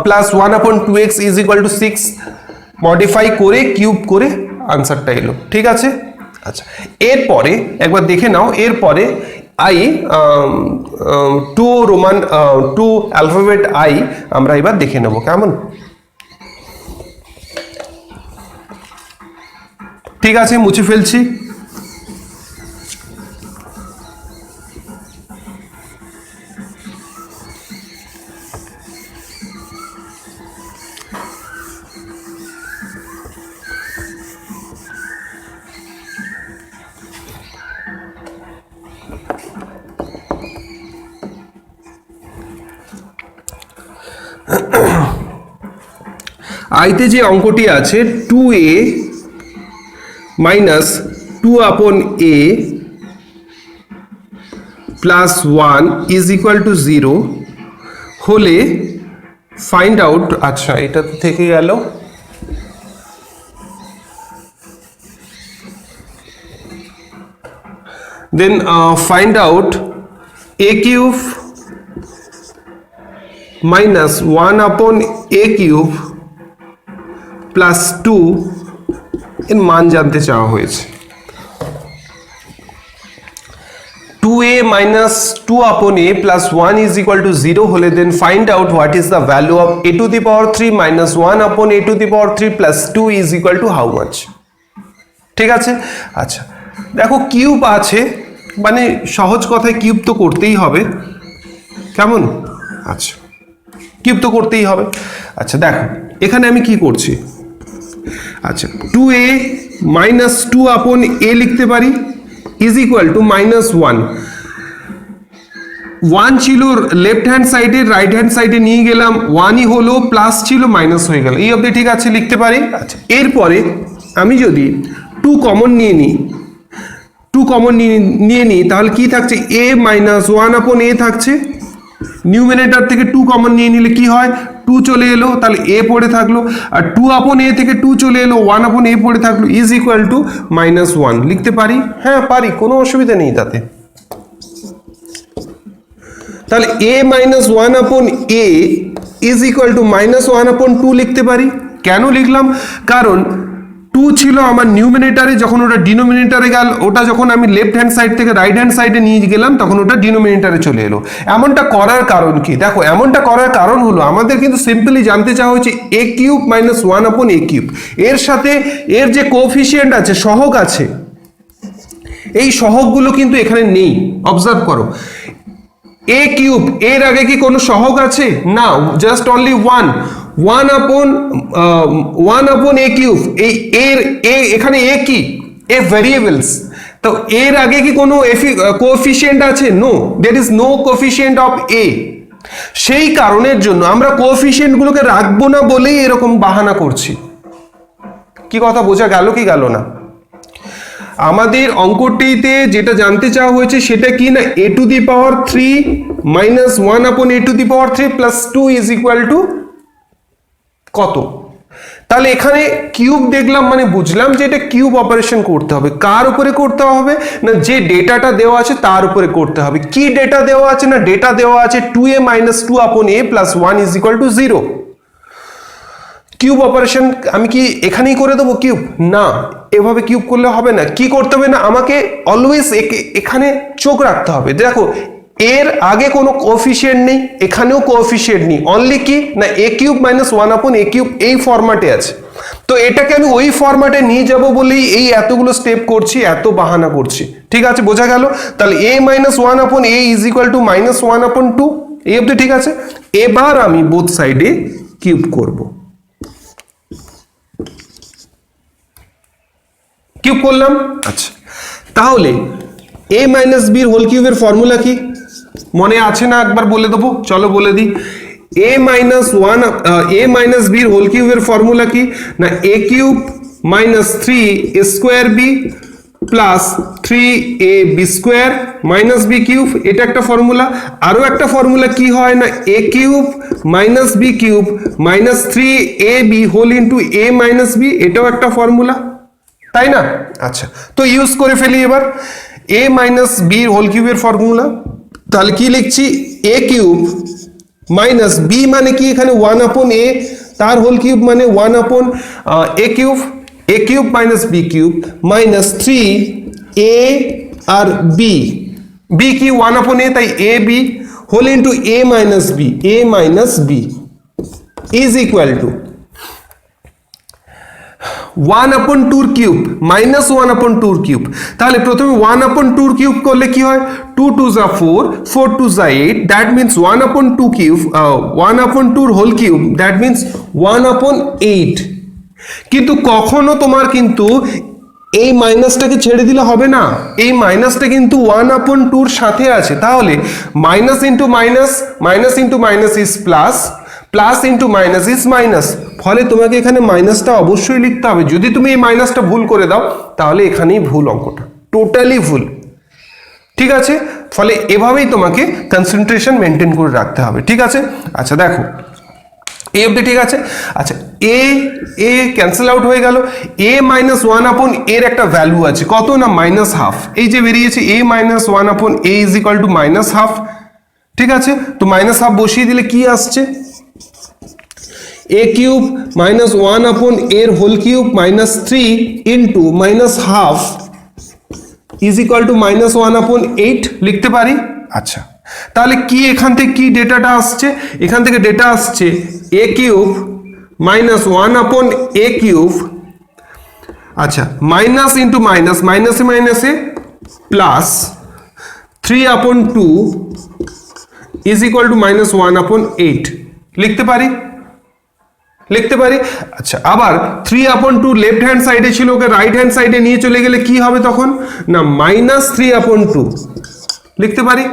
plus 1 upon 2x is equal to 6 modify করে কিউব করে আনসারটা এলো। ঠিক আছে, আচ্ছা এরপরে একবার দেখে নাও, এরপরে I two Roman two alphabet I আমরা এবার দেখে নেব, কেমন? ঠিক আছে, মুছে ফেলছি। আইতে যে অঙ্কটি আছে 2a minus 2/a plus 1 is equal to 0 হলে ফাইন্ড আউট, আচ্ছা এটা থেকে গেল, then find out a cube minus 1/a cube plus 2 এর মান জানতে চাওয়া হয়েছে। 2a minus 2/a plus 1 is equal to 0 হলে then find out what is the value of a to the power 3 minus 1/a to the power 3 plus 2 is equal to how much? ঠিক আছে, আচ্ছা দেখো কিউব আছে মানে সহজ কথায় cube তো করতেই হবে, কেমন? আচ্ছা কিউব তো করতেই হবে। আচ্ছা দেখো এখানে আমি কি করছি, আচ্ছা 2a minus 2/a লিখতে পারি ইজ ইকুয়াল টু মাইনাস 1 ছিল লেফট হ্যান্ড সাইডে, রাইট হ্যান্ড সাইডে নিয়ে গেলাম, 1ই হলো, প্লাস ছিল মাইনাস হয়ে গেল, এই অবধি ঠিক আছে লিখতে পারি। আচ্ছা এরপরে আমি যদি 2 কমন নিয়ে নিই, 2 কমন নিয়ে নিই তাহলে কি থাকছে, a মাইনাস 1/a থাকছে, নিউমিনেটর থেকে 2 কমন নিয়ে নিলে কি হয়, 2 চলে এলো, তাহলে a পড়ে থাকলো, আর 2/a থেকে 2 চলে এলো, 1/a পড়ে থাকলো, ইজ ইকুয়াল টু মাইনাস 1 লিখতে পারি। হ্যাঁ পারি, কোনো অসুবিধা নেই তাতে। তাহলে a minus 1/a is equal to minus 1/2 লিখতে পারি। কেন লিখলাম, কারণ 2 ছিল আমার নিউমিনেটরে, যখন ওটা ডিনোমিনেটরে গেল, ওটা যখন আমি লেফট হ্যান্ড সাইড থেকে রাইট হ্যান্ড সাইডে নিয়ে গেলাম তখন ওটা ডিনোমিনেটরে চলে এলো। এমনটা করার কারণ কি, দেখো এমনটা করার কারণ হলো আমাদের কিন্তু সিম্পলি জানতে চাওয়া হচ্ছে a cube minus 1/a cube, এর সাথে এর যে কোএফিসিয়েন্ট আছে, সহগ আছে, এই সহগগুলো কিন্তু এখানে নেই, অবজার্ভ করো। a কিউব এর আগে কি কোনো সহগ আছে? না, জাস্ট অনলি 1/a কিউব, এই এর এখানে a কি, a ভ্যারিয়েবলস, তো এর আগে কি কোনো কোএফিসিয়েন্ট আছে? No, there is no coefficient of a। সেই কারণের জন্য আমরা কোএফিসিয়েন্ট গুলোকে রাখবো না বলেই এরকম বাহানা করছি। কি কথা বোঝা গেল কি গেল না? আমাদের অঙ্কটিতে যেটা জানতে চাওয়া হয়েছে সেটা কি না, a two the power 3 minus 1/a two the power 3 plus 2 is equal to কত? তাহলে এখানে কিউব দেখলাম মানে বুঝলাম যে এটা কিউব অপারেশন করতে হবে। কার উপরে করতে হবে না, যে ডেটাটা দেওয়া আছে তার উপরে করতে হবে। কি ডেটা দেওয়া আছে না, ডেটা দেওয়া আছে 2a minus 2/a plus 1 is equal to 0। Cube operation আমি কি এখানেই করে দেবো কিউব? না, এভাবে কিউব করলে হবে না। কি করতে হবে না, আমাকে অলওয়েজ এখানে চোখ রাখতে হবে। দেখো এর আগে কোনো কোএফিসিয়েন্ট নেই, এখানেও কোএফিসিয়েন্ট নেই, অনলি কি না a cube minus 1/a cube এই ফরম্যাটে আছে। তো এটাকে আমি ওই ফরম্যাটে নিয়ে যাব বলেই এই এতগুলো স্টেপ করছি, এত বাহানা করছি। ঠিক আছে, বোঝা গেল? তাহলে a minus 1/a is equal to minus 1/2, এই অবধি ঠিক আছে। এবার আমি বোথ সাইডে কিউব করব। কিউব করলাম। আচ্ছা তাহলে a মাইনাস b হোল কিউবের ফর্মুলা কি মনে আছে না, একবার বলে দেবো, চলো বলে দিই। a মাইনাস b হোল কিউবের ফর্মুলা কি না, a cube minus 3a square b plus 3ab square minus b cube, এটা একটা ফর্মুলা। আরো একটা ফর্মুলা কি হয় না, a cube minus b cube minus 3ab whole into a minus b, এটাও একটা ফর্মুলা, তাই না? আচ্ছা তো ইউজ করে ফেলি এবার a মাইনাস b হোল কিউবের ফর্মুলা। তাহলে কি লিখছি, a কিউব মাইনাস b মানে কি, এখানে 1/a, তার হোল কিউব মানে 1/a cube, a cube minus b cube minus 3a আর b, b কি 1/a, তাই a b whole into a minus b is equal to 1/2 cube minus 1/2 cube. তাহলে প্রথমে 1/2 কিউব করলে কি হয়, 2 2 যা 4, 4 2 যা 8, that means 1/2 cube 1/2 whole cube, that means 1/8। কিন্তু কখনো তোমার কিন্তু এই মাইনাসটাকে ছেড়ে দিলে হবে না, এই মাইনাসটা কিন্তু 1/2 সাথে আছে। তাহলে minus into minus, minus into minus is plus, plus into minus is minus, ফলে তোমাকে এখানে মাইনাসটা অবশ্যই লিখতে হবে। যদি তুমি এই মাইনাসটা ভুল করে দাও তাহলে এখানেই ভুল, অঙ্কটা টোটালি ভুল। ঠিক আছে, ফলে এভাবেই তোমাকে কনসেন্ট্রেশন মেনটেন করে রাখতে হবে। ঠিক আছে, আচ্ছা দেখো এ অবধি ঠিক আছে। আচ্ছা এ এ ক্যান্সেল আউট হয়ে গেল। এ মাইনাস ওয়ান আপন এর একটা ভ্যালু আছে কত না মাইনাস হাফ, এই যে বেরিয়েছে এ minus one upon A is equal to minus half. ঠিক আছে, তো মাইনাস হাফ বসিয়ে দিলে কি আসছে, এ কিউব মাইনাস ওয়ান আপন এর whole cube minus three into minus half is equal to minus one upon eight লিখতে পারি। আচ্ছা তাহলে কি এখান থেকে কি ডেটাটা আসছে, এখান থেকে ডেটা আসছে এ cube minus one upon a cube, আচ্ছা মাইনাস ইন্টু মাইনাস, মাইনাসে মাইনাসে plus three upon two is equal to minus one upon eight লিখতে পারি, লিখতে পারি। আচ্ছা আবার three upon to left hand সাইডে ছিল, ওকে রাইট হ্যান্ড সাইডে নিয়ে চলে গেলে কি হবে তখন না মাইনাস থ্রি আপন টু লিখতে পারি।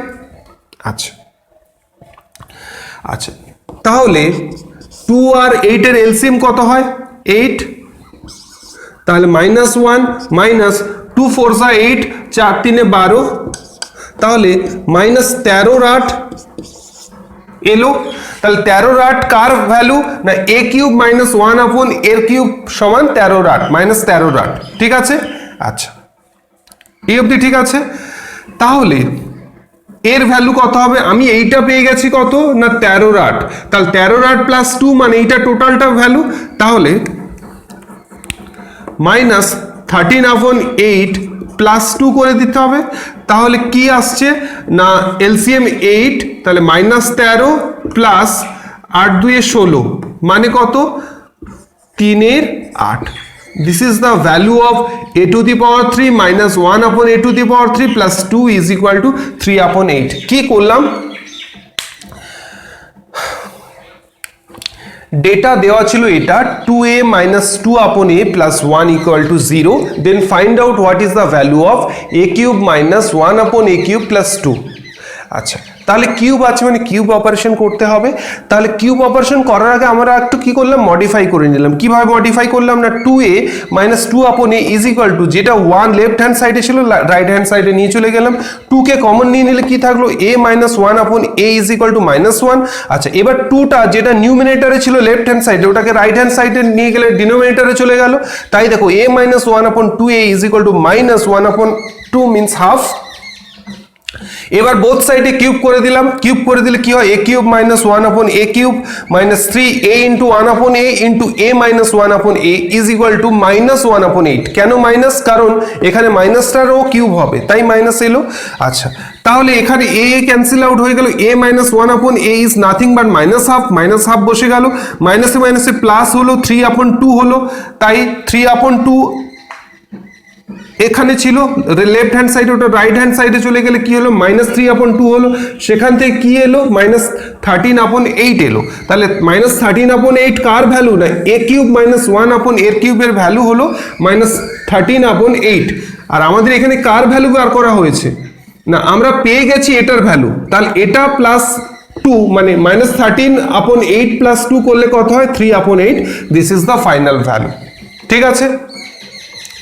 আচ্ছা আচ্ছা তাহলে টু আর এইটের এলসিএম কত হয় এইট, তাহলে minus one minus two four যা এইট, চার তিনে বারো, তাহলে মাইনাস তেরোর আট এলো। তাহলে তেরোর আট কার ভ্যালু না a cube minus one upon এর কিউব সমান তেরোর আট মাইনাস তেরোর আট। ঠিক আছে, আচ্ছা এই অবধি ঠিক আছে। তাহলে এর ভ্যালু কত হবে, আমি এইটা পেয়ে গেছি কত না তেরোর আট, তাহলে তেরোর আট প্লাস টু মানে এইটা টোটালটা ভ্যালু, তাহলে মাইনাস থার্টিন আপন এইট প্লাস টু করে দিতে হবে। তাহলে কি আসছে না এলসিএম এইট, তাহলে মাইনাস তেরো প্লাস আট দুয়ে ষোলো মানে কত তিনের আট। This is the value of a to the power 3 minus 1 upon a to the power 3 plus 2 is equal to 3 upon 8. কি করলাম, ডেটা দেওয়া ছিল এটা 2a minus 2 upon a plus 1 equal to 0. Then find out what is the value of a cube minus 1 upon a cube plus 2. আচ্ছা তাহলে cube আছে মানে cube operation করতে হবে। তাহলে কিউব অপারেশন করার আগে আমরা একটু কি করলাম মডিফাই করে নিলাম। কিভাবে মডিফাই করলাম না 2a মাইনাস 2 আপন a ইজ ইকুয়াল টু যেটা 1 লেফট হ্যান্ড সাইডে ছিল রাইট হ্যান্ড সাইডে নিয়ে চলে গেলাম, 2 কে কমন নিয়ে নিলে কি থাকলো a মাইনাস 1 আপন a is equal to minus 1। আচ্ছা এবার 2টা যেটা নিউমিনেটরে ছিল লেফট হ্যান্ড সাইডে ওটাকে রাইট হ্যান্ড সাইডে নিয়ে গেলে ডিনোমিনেটরে চলে গেল, তাই দেখো a মাইনাস 1 আপন 2a is equal to minus 1 আপন 2 মিনস হাফ। এবার বোথ সাইডে কিউব করে দিলাম, কিউব করে দিলে কি হয় a কিউব মাইনাস 1 আপন a cube minus 3a into 1 আপন a ইন্টু a মাইনাস 1 আপন a is equal to minus 1 আপন 8। কেন মাইনাস, কারণ এখানে মাইনাসটারও কিউব হবে তাই মাইনাস এলো। আচ্ছা তাহলে এখানে a ক্যান্সেল আউট হয়ে গেল, a মাইনাস 1 আপন a is nothing but minus half, minus half বসে গেল, মাইনাসে মাইনাসে প্লাস হলো 3 আপন 2 হলো, তাই 3 আপন 2 এখানে ছিল লেফট হ্যান্ড সাইডে, ওটা রাইট হ্যান্ড সাইডে চলে গেলে কি হলো মাইনাস 3 আপন 2 হলো, সেখান থেকে কি এলো মাইনাস 13 আপন 8 এলো। তাহলে মাইনাস 13 আপন 8 কার ভ্যালু না এ কিউব মাইনাস 1 আপন এর কিউবের ভ্যালু হলো মাইনাস 13 আপন 8। আর আমাদের এখানে কার ভ্যালু বার করা হয়েছে না আমরা পেয়ে গেছি এটার ভ্যালু, তাহলে এটা প্লাস 2 মানে মাইনাস 13 আপন 8 প্লাস 2 করলে কত হয় 3 আপন 8। This is the final value. ঠিক আছে,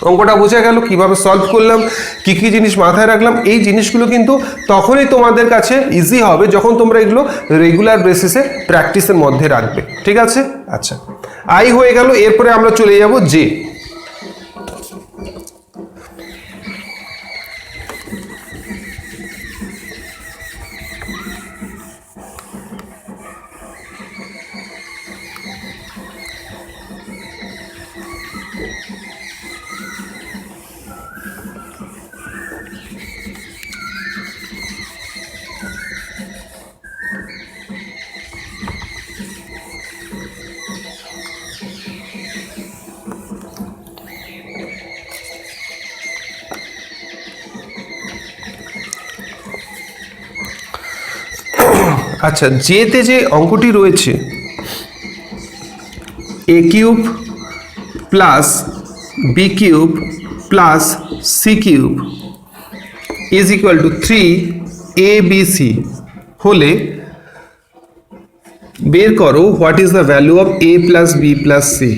অঙ্কটা বোঝা গেল কিভাবে সলভ করলাম, কি কি জিনিস মাথায় রাখলাম। এই জিনিসগুলো কিন্তু তখনই তোমাদের কাছে ইজি হবে যখন তোমরা এগুলো রেগুলার বেসিসে প্র্যাকটিসের মধ্যে রাখবে। ঠিক আছে, আচ্ছা আই হয়ে গেল, এরপরে আমরা চলে যাব জে। আচ্ছা যেতে যে অঙ্কটি রয়েছে a cube plus B cube plus c cube is equal to 3 a b c হলে বের করো what is the value of a plus b plus c,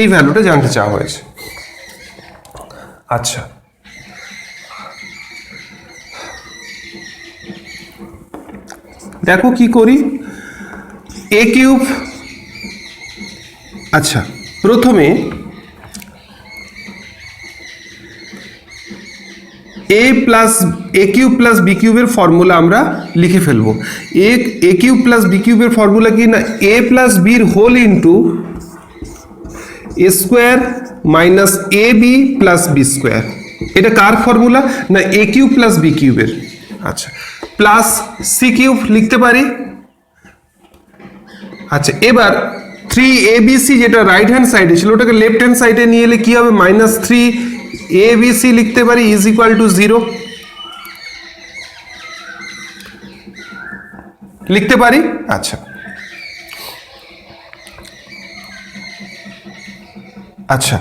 এই ভ্যালুটা জানতে চাওয়া হয়েছে। আচ্ছা, দেখো কি করি, এ কিউব, আচ্ছা প্রথমে এ কিউব প্লাস বি কিউবের ফর্মুলা আমরা লিখে ফেলবো। এ কিউব প্লাস বি কিউবের ফর্মুলা কি না, এ প্লাস বির whole into a square minus a b plus b square. এটা কার ফর্মুলা না, এ কিউব প্লাস বি কিউবের। আচ্ছা, প্লাস সি কিউব লিখতে পারি। আচ্ছা, এবার 3abc যেটা রাইট হ্যান্ড সাইডে ছিল ওটাকে লেফট হ্যান্ড সাইডে নিয়ে এলে কি হবে, মাইনাস 3abc লিখতে পারি ইজ ইকুয়াল টু 0 লিখতে পারি। আচ্ছা, আচ্ছা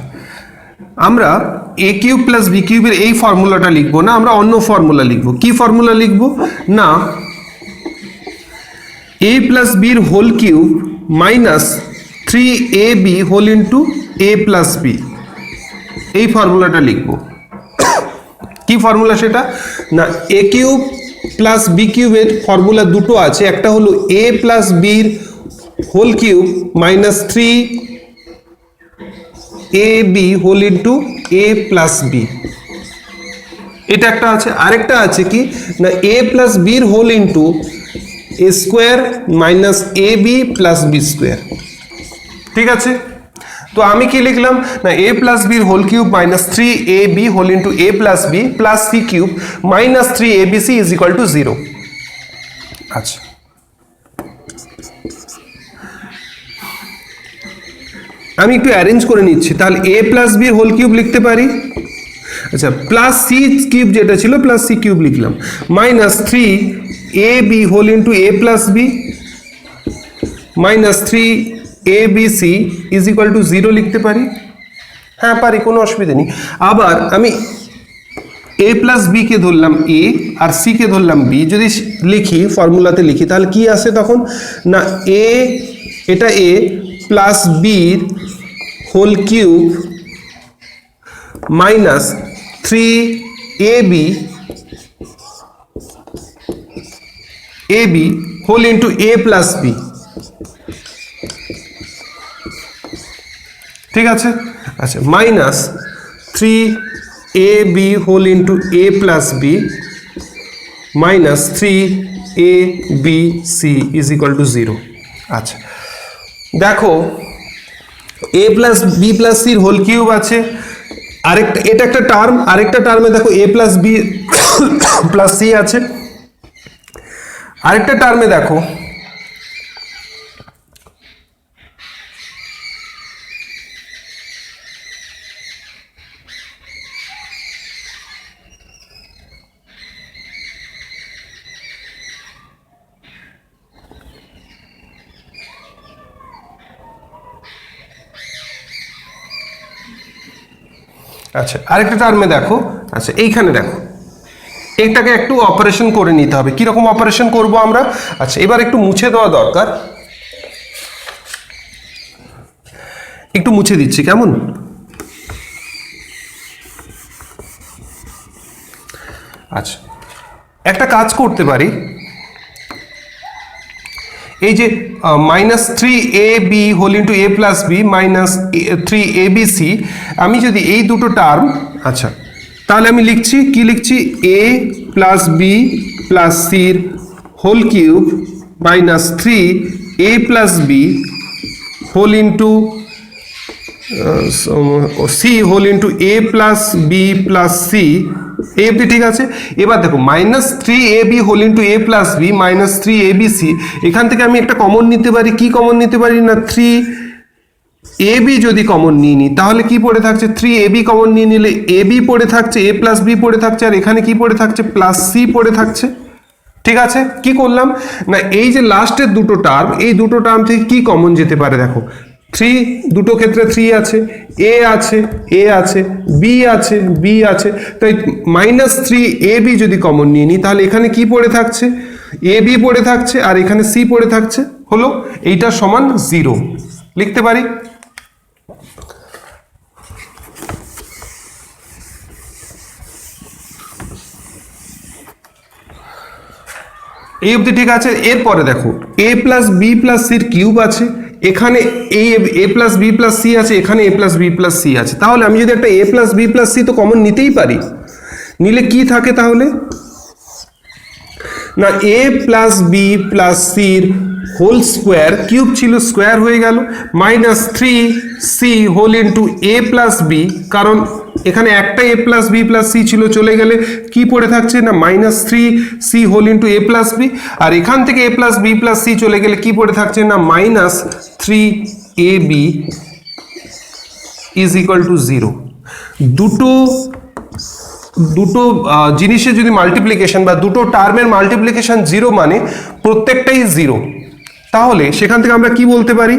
আমরা এ কিউব প্লাস বি কিউবের এই ফর্মুলাটা লিখবো না, আমরা অন্য ফর্মুলা লিখবো। কি ফর্মুলা লিখবো না, এ প্লাস বির whole cube minus 3ab whole into a plus b, এই ফর্মুলাটা লিখবো। কি ফর্মুলা সেটা না, এ কিউব প্লাস বি কিউবের ফর্মুলা দুটো আছে, একটা হলো এ প্লাস বির whole cube minus 3ab whole into a plus B, এটা একটা আছে। আরেকটা আছে কি না, এ প্লাস বির whole into a square minus a b plus b square. ঠিক আছে, তো আমি কি লিখলাম না, এ প্লাস বির whole cube minus 3ab whole into a plus b plus c cube minus 3abc is equal to 0। আচ্ছা, আমি একটু অ্যারেঞ্জ করে নিচ্ছি, তাহলে এ প্লাস বির হোল কিউব লিখতে পারি। আচ্ছা, প্লাস সি কিউব যেটা ছিল প্লাস সি কিউব লিখলাম, minus 3ab whole into a plus b minus 3abc is equal to 0 লিখতে পারি। হ্যাঁ পারি, কোনো অসুবিধা নেই। আবার আমি এ প্লাস বি কে ধরলাম এ আর সি কে ধরলাম বি, যদি লিখি ফর্মুলাতে লিখি তাহলে কি আসে তখন না, এ এটা এ প্লাস বির whole cube minus 3ab whole into a plus b. ঠিক আছে, আচ্ছা minus 3ab whole into a plus b minus 3abc is equal to 0। আচ্ছা দেখো, এ প্লাস বি প্লাস সির হোল কিউব আছে, আরেকটা এটা একটা টার্ম, আরেকটা টার্মে দেখো a plus b plus c আছে, আরেকটা টার্মে দেখো আচ্ছা আরেকটা টার্মে দেখো, আচ্ছা এইখানে দেখো, এইটাকে একটু অপারেশন করে নিতে হবে। কিরকম অপারেশন করব আমরা, আচ্ছা এবার একটু মুছে দেওয়া দরকার, একটু মুছে দিচ্ছি কেমন। আচ্ছা একটা কাজ করতে পারি, এই যে minus 3ab whole into a plus b minus 3abc, আমি যদি এই দুটো টার্ম, আচ্ছা তাহলে আমি লিখছি কি লিখছি, এ প্লাস বি প্লাস সির whole cube minus 3a plus B whole into c whole into a plus b plus c, এ অবধি ঠিক আছে। এবার দেখো minus 3ab whole into a plus b minus 3abc, এখান থেকে আমি একটা কমন নিতে পারি। কি কমন নিতে পারি না, 3ab যদি কমন নিয়ে নিই তাহলে কি পড়ে থাকছে, 3ab কমন নিয়ে নিলে ab পড়ে থাকছে, a প্লাস বি পড়ে থাকছে, আর এখানে কি পড়ে থাকছে, প্লাস সি পড়ে থাকছে। ঠিক আছে, কি করলাম না, এই যে লাস্টের দুটো টার্ম, এই দুটো টার্ম থেকে কি কমন যেতে পারে দেখো, 3 দুটো ক্ষেত্রে 3 আছে, এ আছে, এ আছে, বি আছে, বি আছে, তাই মাইনাস 3ab যদি কমন নিয়ে নিই তাহলে এখানে কি পড়ে থাকছে, এ বি পড়ে থাকছে আর এখানে সি পড়ে থাকছে, হলো এইটা সমান 0 লিখতে পারি। এই অবধি ঠিক আছে। এরপরে দেখো a plus b plus sir cube আছে, এখানে এ প্লাস বি প্লাস সি আছে, এখানে এ প্লাস বি প্লাস সি আছে। তাহলে আমি যদি একটা এ প্লাস বি প্লাস সি তো কমন নিতেই পারি, নিলে কি থাকে তাহলে না এ প্লাস বি প্লাস সির হোল স্কোয়ার, কিউব ছিল স্কোয়ার হয়ে গেল, minus 3c whole into a plus B, কারণ এখানে একটা এ প্লাস বি প্লাস সি ছিল, চলে গেলে কি পড়ে থাকছে না minus 3c whole into a plus B, আর এখান থেকে এ প্লাস বি প্লাস সি চলে গেলে কি পড়ে থাকছে না minus 3ab is equal to 0। দুটো জিনিসের যদি মাল্টিপ্লিকেশন বা দুটো টার্মের মাল্টিপ্লিকেশন 0 মানে প্রত্যেকটাই 0, তাহলে সেখান থেকে আমরা কি বলতে পারি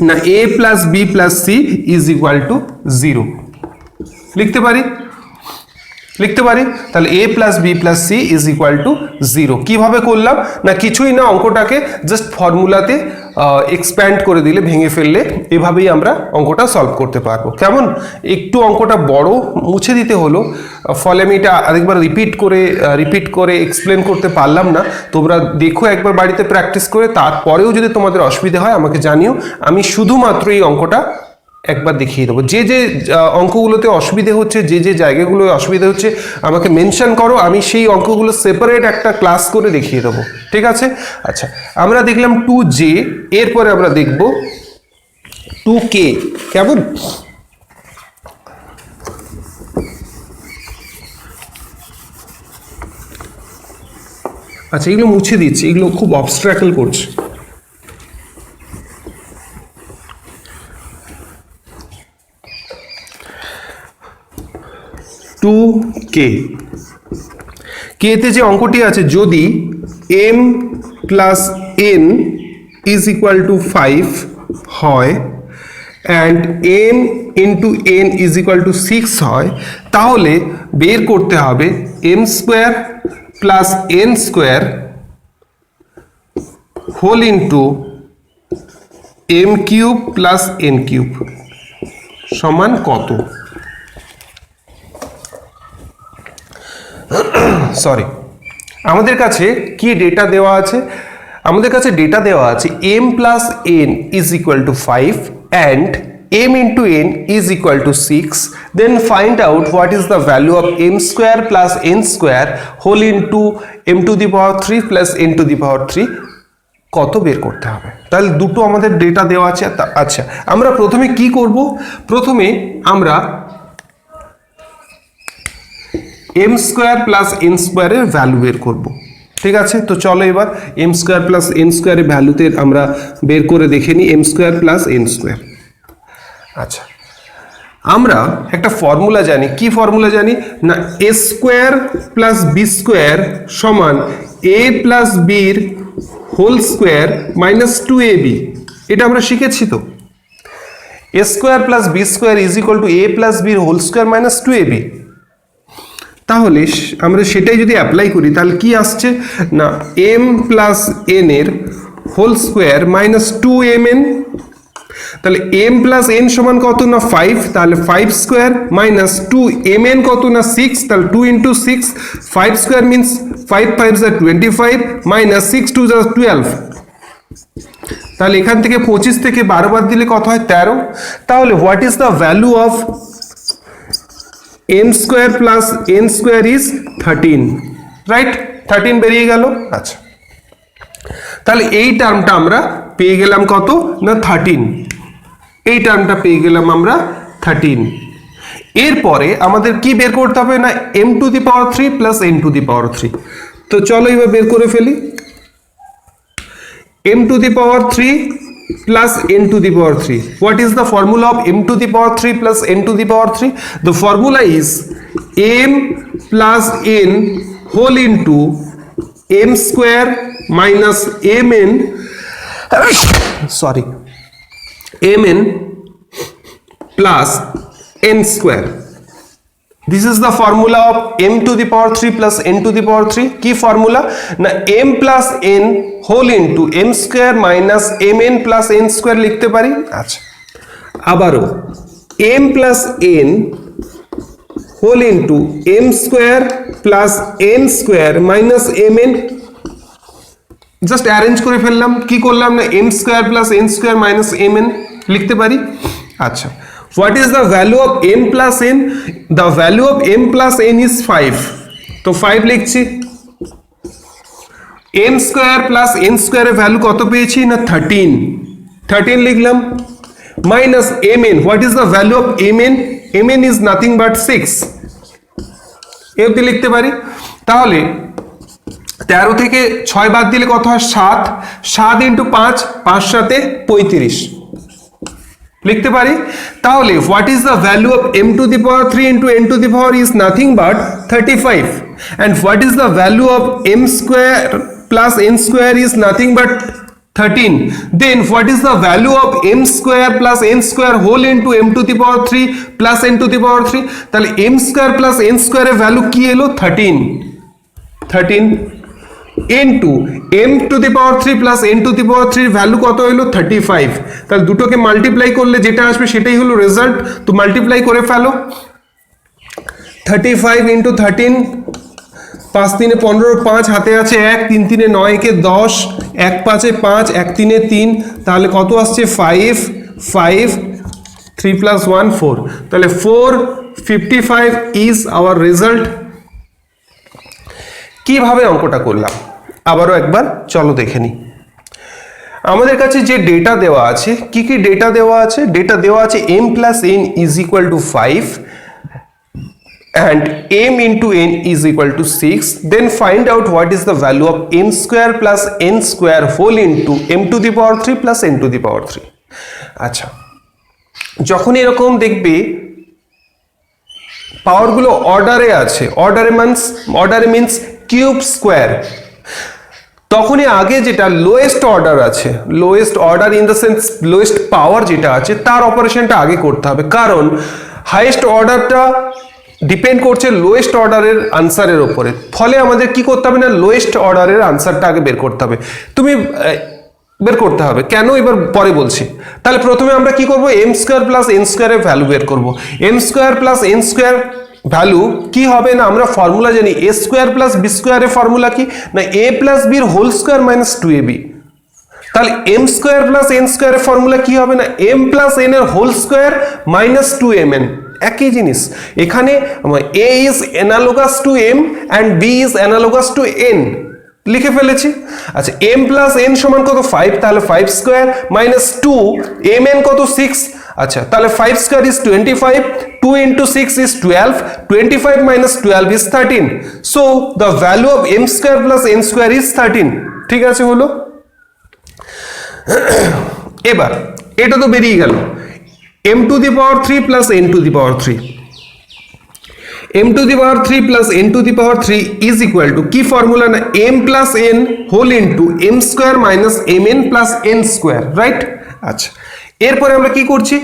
না a plus b plus c is equal to 0 লিখতে পারি। তাহলে a plus b plus c is equal to 0 কিভাবে করলাম না কিছুই না, অঙ্কটাকে জাস্ট ফর্মুলাতে এক্সপ্যান্ড করে দিলে, ভেঙে ফেললে এভাবেই আমরা অঙ্কটা সলভ করতে পারবো। কেমন একটু অঙ্কটা বড় মুছে দিতে হলো, ফলে আমি এটা আরেকবার রিপিট করে এক্সপ্লেন করতে পারলাম না। তোমরা দেখো একবার বাড়িতে প্র্যাকটিস করে, তারপরেও যদি তোমাদের অসুবিধা হয় আমাকে জানিও, আমি শুধুমাত্র এই অঙ্কটা একবার দেখিয়ে দেবো। যে অঙ্কগুলোতে অসুবিধে হচ্ছে, যে জায়গাগুলো অসুবিধা হচ্ছে আমাকে মেনশন করো, আমি সেই অঙ্কগুলো সেপারেট একটা ক্লাস করে দেখিয়ে দেবো, ঠিক আছে? আচ্ছা, আমরা দেখলাম 2j, এরপরে আমরা দেখব 2k। কেমন? আচ্ছা, এগুলো মুছে দিচ্ছি, এগুলো খুব অবস্ট্রাকল করছে। কে তে যে অঙ্কটি আছে, যদি m plus n is equal to 5 হয় and m into n is equal to 6 হয়, তাহলে বের করতে হবে m square plus n square whole into m cube plus n cube সমান কত। সরি, আমাদের কাছে কি ডেটা দেওয়া আছে? আমাদের কাছে ডেটা দেওয়া আছে m plus n is equal to 5 and m into n is equal to 6. Then find out what is the value of m square plus n square whole into m to the power 3 plus n to the power 3 কত বের করতে হবে। তাহলে দুটো আমাদের data দেওয়া আছে। আচ্ছা, আমরা প্রথমে কি করব? প্রথমে আমরা m স্কোয়ার প্লাস n স্কোয়ারের ভ্যালু বের করব, ঠিক আছে? তো চলো এবার m স্কোয়ার প্লাস n স্কোয়ারের ভ্যালুতে আমরা বের করে দেখে নিই m square plus n square. আচ্ছা, আমরা একটা ফর্মুলা জানি। কি ফর্মুলা জানি না a square plus b square সমান a প্লাস বির হোল স্কোয়ার মাইনাস 2ab। এটা আমরা শিখেছি তো, a square plus b square is equal to a plus বির হোল স্কোয়ার মাইনাস 2ab। তাহলে আমরা সেটাই যদি অ্যাপ্লাই করি তাহলে কি আসছে না m প্লাস n এর হোল স্কোয়ার মাইনাস 2mn। তাহলে m প্লাস n সমান কত না 5, তাহলে 5 স্কোয়ার মাইনাস 2mn কত না 6, তাহলে 2 ইন্টু 6, 5 স্কোয়ার মিনস 5 5 যা 25 মাইনাস 6 2 যা 12। তাহলে এখান থেকে 25 থেকে 12 বাদ দিলে কত হয় 13। তাহলে what is the value of m square plus n square is 13, right? 13 বেরিয়ে গেল। আচ্ছা, তাহলে এই টার্মটা আমরা পেয়ে গেলাম কত না 13, এই টার্মটা পেয়ে গেলাম আমরা 13। এরপরে আমাদের কি বের করতে হবে না m to the power 3 plus n to the power 3। তো চলো এবার বের করে ফেলি। m to the power 3 plus n to the power 3. What is the formula of m to the power 3 plus n to the power 3? The formula is m plus n whole into m square minus mn sorry mn plus n square This is the formula of m to the power 3 plus n to the power 3. কি formula না m plus n whole into m square minus mn plus n square লিখতে পারি। আচ্ছা আবারও m plus n whole into m square plus n square minus mn, just arrange করে ফেললাম, কি করলাম না m square plus n square minus mn লিখতে পারি। আচ্ছা what is the value of m plus n? The value of m plus n is 5, তো 5 লিখছি। m স্কয়ার প্লাস n স্কয়ারের ভ্যালু কত পেয়েছি না 13 লিখলাম, minus mn, what is the value of mn? mn is nothing but 6, এটি লিখতে পারি। তাহলে 13 থেকে 6 বাদ দিলে কত হয় 7 ইন্টু 5, 5 সাথে 35 লিখতে পারি। তাহলে what is the value of m to the power 3 into n to the power is nothing but 35, and what is the value of m square plus n square is nothing but 13, then what is the value of m square plus n square whole into m to the power 3 plus n to the power 3? তাহলে m square plus n square এর value কি এলো 13 into m to the power 3 plus n to the power 3 এর value কত হলো 35। তাহলে দুটোকে multiply করলে যেটা আসবে সেটাই হলো রেজাল্ট, তো মাল্টিপ্লাই করে ফেলো। 35 into 13, 5 3 15, 5 হাতে আছে 1, 3 3 9 কে 10, 1 5 5, 1 3 3, তাহলে কত আসছে 5 3 plus 1 4, তাহলে 455 ইজ আওয়ার রেজাল্ট। কিভাবে অঙ্কটা করলাম আবারও একবার চলো দেখে নিই। আমাদের কাছে যে ডেটা দেওয়া আছে, কি কি ডেটা দেওয়া আছে? ডেটা দেওয়া আছে m plus n is equal to 5 and m into n is equal to 6, then find out what is the value of m square plus n square whole into m to the power 3 plus n to the power 3। আচ্ছা যখন এরকম দেখবে পাওয়ারগুলো অর্ডারে আছে, অর্ডারে means cube square, তখনই আগে যেটা লোয়েস্ট অর্ডার আছে, lowest order in the sense lowest power যেটা আছে তার অপারেশনটা আগে করতে হবে, কারণ হাইয়েস্ট অর্ডারটা ডিপেন্ড করছে লোয়েস্ট অর্ডারের আনসারের উপরে। ফলে আমাদের কি করতে হবে না লোয়েস্ট অর্ডারের আনসারটা আগে বের করতে হবে। বের করতে হবে কেন এবার পরে বলছি। তাহলে প্রথমে আমরা কি করব m স্কয়ার প্লাস n স্কয়ারের ভ্যালু বের করব। m square plus n square value কি হবে না আমরা ফর্মুলা জানি a স্কয়ার প্লাস b স্কয়ারের ফর্মুলা কি না a প্লাস b এর হোল স্কয়ার মাইনাস 2ab। তাহলে m স্কয়ার প্লাস n স্কয়ারের ফর্মুলা কি হবে না m প্লাস n এর হোল স্কয়ার মাইনাস 2mn, একই জিনিস। এখানে a is analogous to m and b is analogous two n লিখে ফেলেছি। আচ্ছা m প্লাস n সমান কত 5, তাহলে 5 স্কয়ার মাইনাস 2 mn কত 6। আচ্ছা তাহলে 5 square is 25, 2 into 6 is 12, 25 minus 12 is 13, so the value of m square plus n square is 13। ঠিক আছে হলো। এবার এটা তো বেরিয়ে গেল m to the power 3 plus n to the power 3, m to the power 3 plus n to the power 3 is equal to কি formula না m plus n whole into m square minus mn plus n square, right. আচ্ছা এরপরে আমরা কি করছি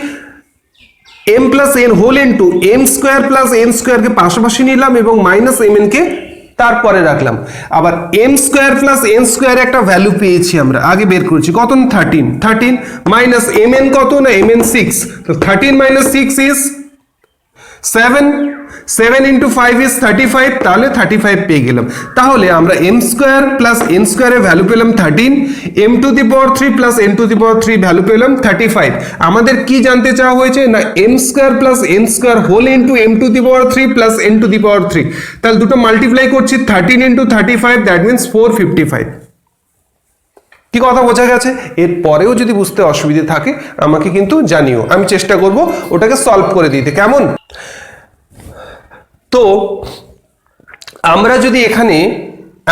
m plus n whole into m square plus n square কে পাশাপাশি নিলাম এবং মাইনাস mn কে তারপরে রাখলাম। আবার m square plus n square একটা ভ্যালু পেয়েছি আমরা, আগে বের করেছি কত 13 মাইনাস mn কত না mn 6, তো 13 minus 6 is 7 into 5 is 35, তাহলে 35 পেয়ে গেলাম। তাহলে আমরা m স্কয়ার প্লাস n স্কয়ারের ভ্যালু পেলাম 13, m to the power 3 plus n to the power 3 value পেলাম 35। আমাদের কি জানতে চাওয়া হয়েছে না m square plus n square whole into m to the power 3 plus n to the power 3, তাহলে দুটো মাল্টিপ্লাই করছি 13 into 35, দ্যাট মিন্স 455। কি কথা বোঝা গেছে? এর পরেও যদি বুঝতে অসুবিধা থাকে আমাকে কিন্তু জানিও, আমি চেষ্টা করব ওটাকে সলভ করে দিতে, কেমন? তো আমরা যদি এখানে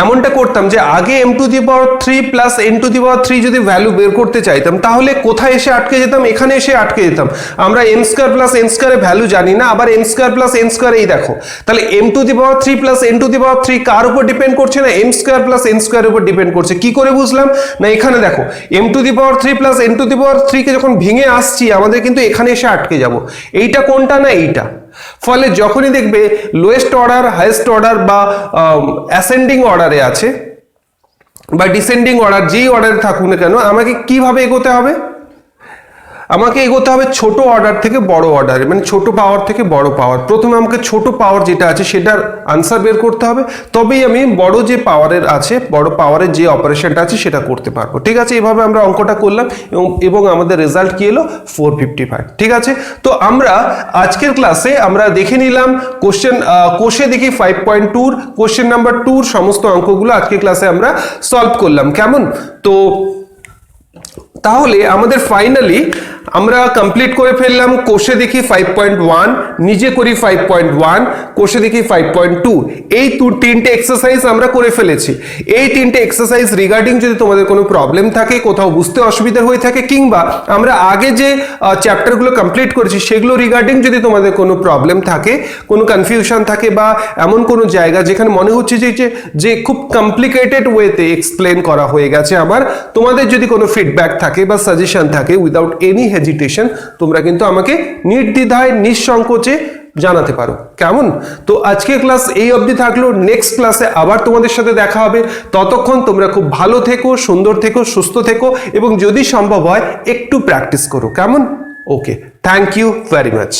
এমনটা করতাম যে আগে m to the power 3 plus n to the power 3 যদি ভ্যালু বের করতে চাইতাম তাহলে কোথায় এসে আটকে যেতাম? এখানে এসে আটকে যেতাম। আমরা m স্কয়ার প্লাস n স্কয়ারের ভ্যালু জানি না, আবার m square plus n square এই দেখো, তাহলে m to the power 3 plus n to the power 3 কার উপর ডিপেন্ড করছে না m স্কয়ার প্লাস n স্কয়ারের উপর ডিপেন্ড করছে। কি করে বুঝলাম না এখানে দেখো m to the power 3 plus n to the power 3 কে যখন ভেঙে আসছি আমাদের কিন্তু এখানে এসে আটকে যাব। এইটা কোনটা না এইটা, ফলে যখনই দেখবে লোয়েস্ট অর্ডার, হাইয়েস্ট অর্ডার বা অ্যাসেন্ডিং অর্ডারে আছে বা ডিসেন্ডিং অর্ডার, যেই অর্ডারে থাকুক না কেন, আমাকে কিভাবে এগোতে হবে? আমাকে এগোতে হবে ছোট অর্ডার থেকে বড় অর্ডারে, মানে ছোট পাওয়ার থেকে বড় পাওয়ার। প্রথমে আমাকে ছোট পাওয়ার যেটা আছে সেটার আনসার বের করতে হবে, তবেই আমি বড় যে পাওয়ারের আছে, বড় পাওয়ারের যে অপারেশনটা আছে সেটা করতে পারবো। ঠিক আছে, এইভাবে আমরা অঙ্কটা করলাম এবং আমাদের রেজাল্ট কি এলো? 455। ঠিক আছে, তো আমরা আজকের ক্লাসে আমরা দেখে নিলাম কোষে দেখি 5.2 কোশ্চেন নাম্বার 2 সমস্ত অঙ্কগুলো আজকের ক্লাসে আমরা সলভ করলাম। কেমন? তো তাহলে আমাদের ফাইনালি আমরা কমপ্লিট করে ফেললাম কোষে দেখি 5.1, নিজে করি 5.1, কোষে দেখি 5.2। এই তিনটে এক্সারসাইজ আমরা করে ফেলেছি। এই তিনটে এক্সারসাইজ রিগার্ডিং যদি তোমাদের কোনো প্রবলেম থাকে, কোথাও বুঝতে অসুবিধা হয়ে থাকে, কিংবা আমরা আগে যে চ্যাপ্টারগুলো কমপ্লিট করেছি সেগুলো রিগার্ডিং যদি তোমাদের কোনো প্রবলেম থাকে, কোনো কনফিউশন থাকে, বা এমন কোনো জায়গা যেখানে মনে হচ্ছে যে খুব কমপ্লিকেটেড ওয়েতে এক্সপ্লেন করা হয়ে গেছে আমার, তোমাদের যদি কোনো ফিডব্যাক থাকে বা সাজেশন থাকে, উইদাউট এনি হেজিটেশন তোমরা কিন্তু আমাকে নির্দ্বিধায় নিঃসংকোচে জানাতে পারো। কেমন? তো আজকের ক্লাস এই অবধি থাকলো। নেক্সট ক্লাসে আবার তোমাদের সাথে দেখা হবে। ততক্ষণ তোমরা খুব ভালো থেকো, সুন্দর থেকো, সুস্থ থেকো, এবং যদি সম্ভব হয় একটু প্র্যাকটিস করো। কেমন? ওকে, থ্যাংক ইউ ভেরি মাচ।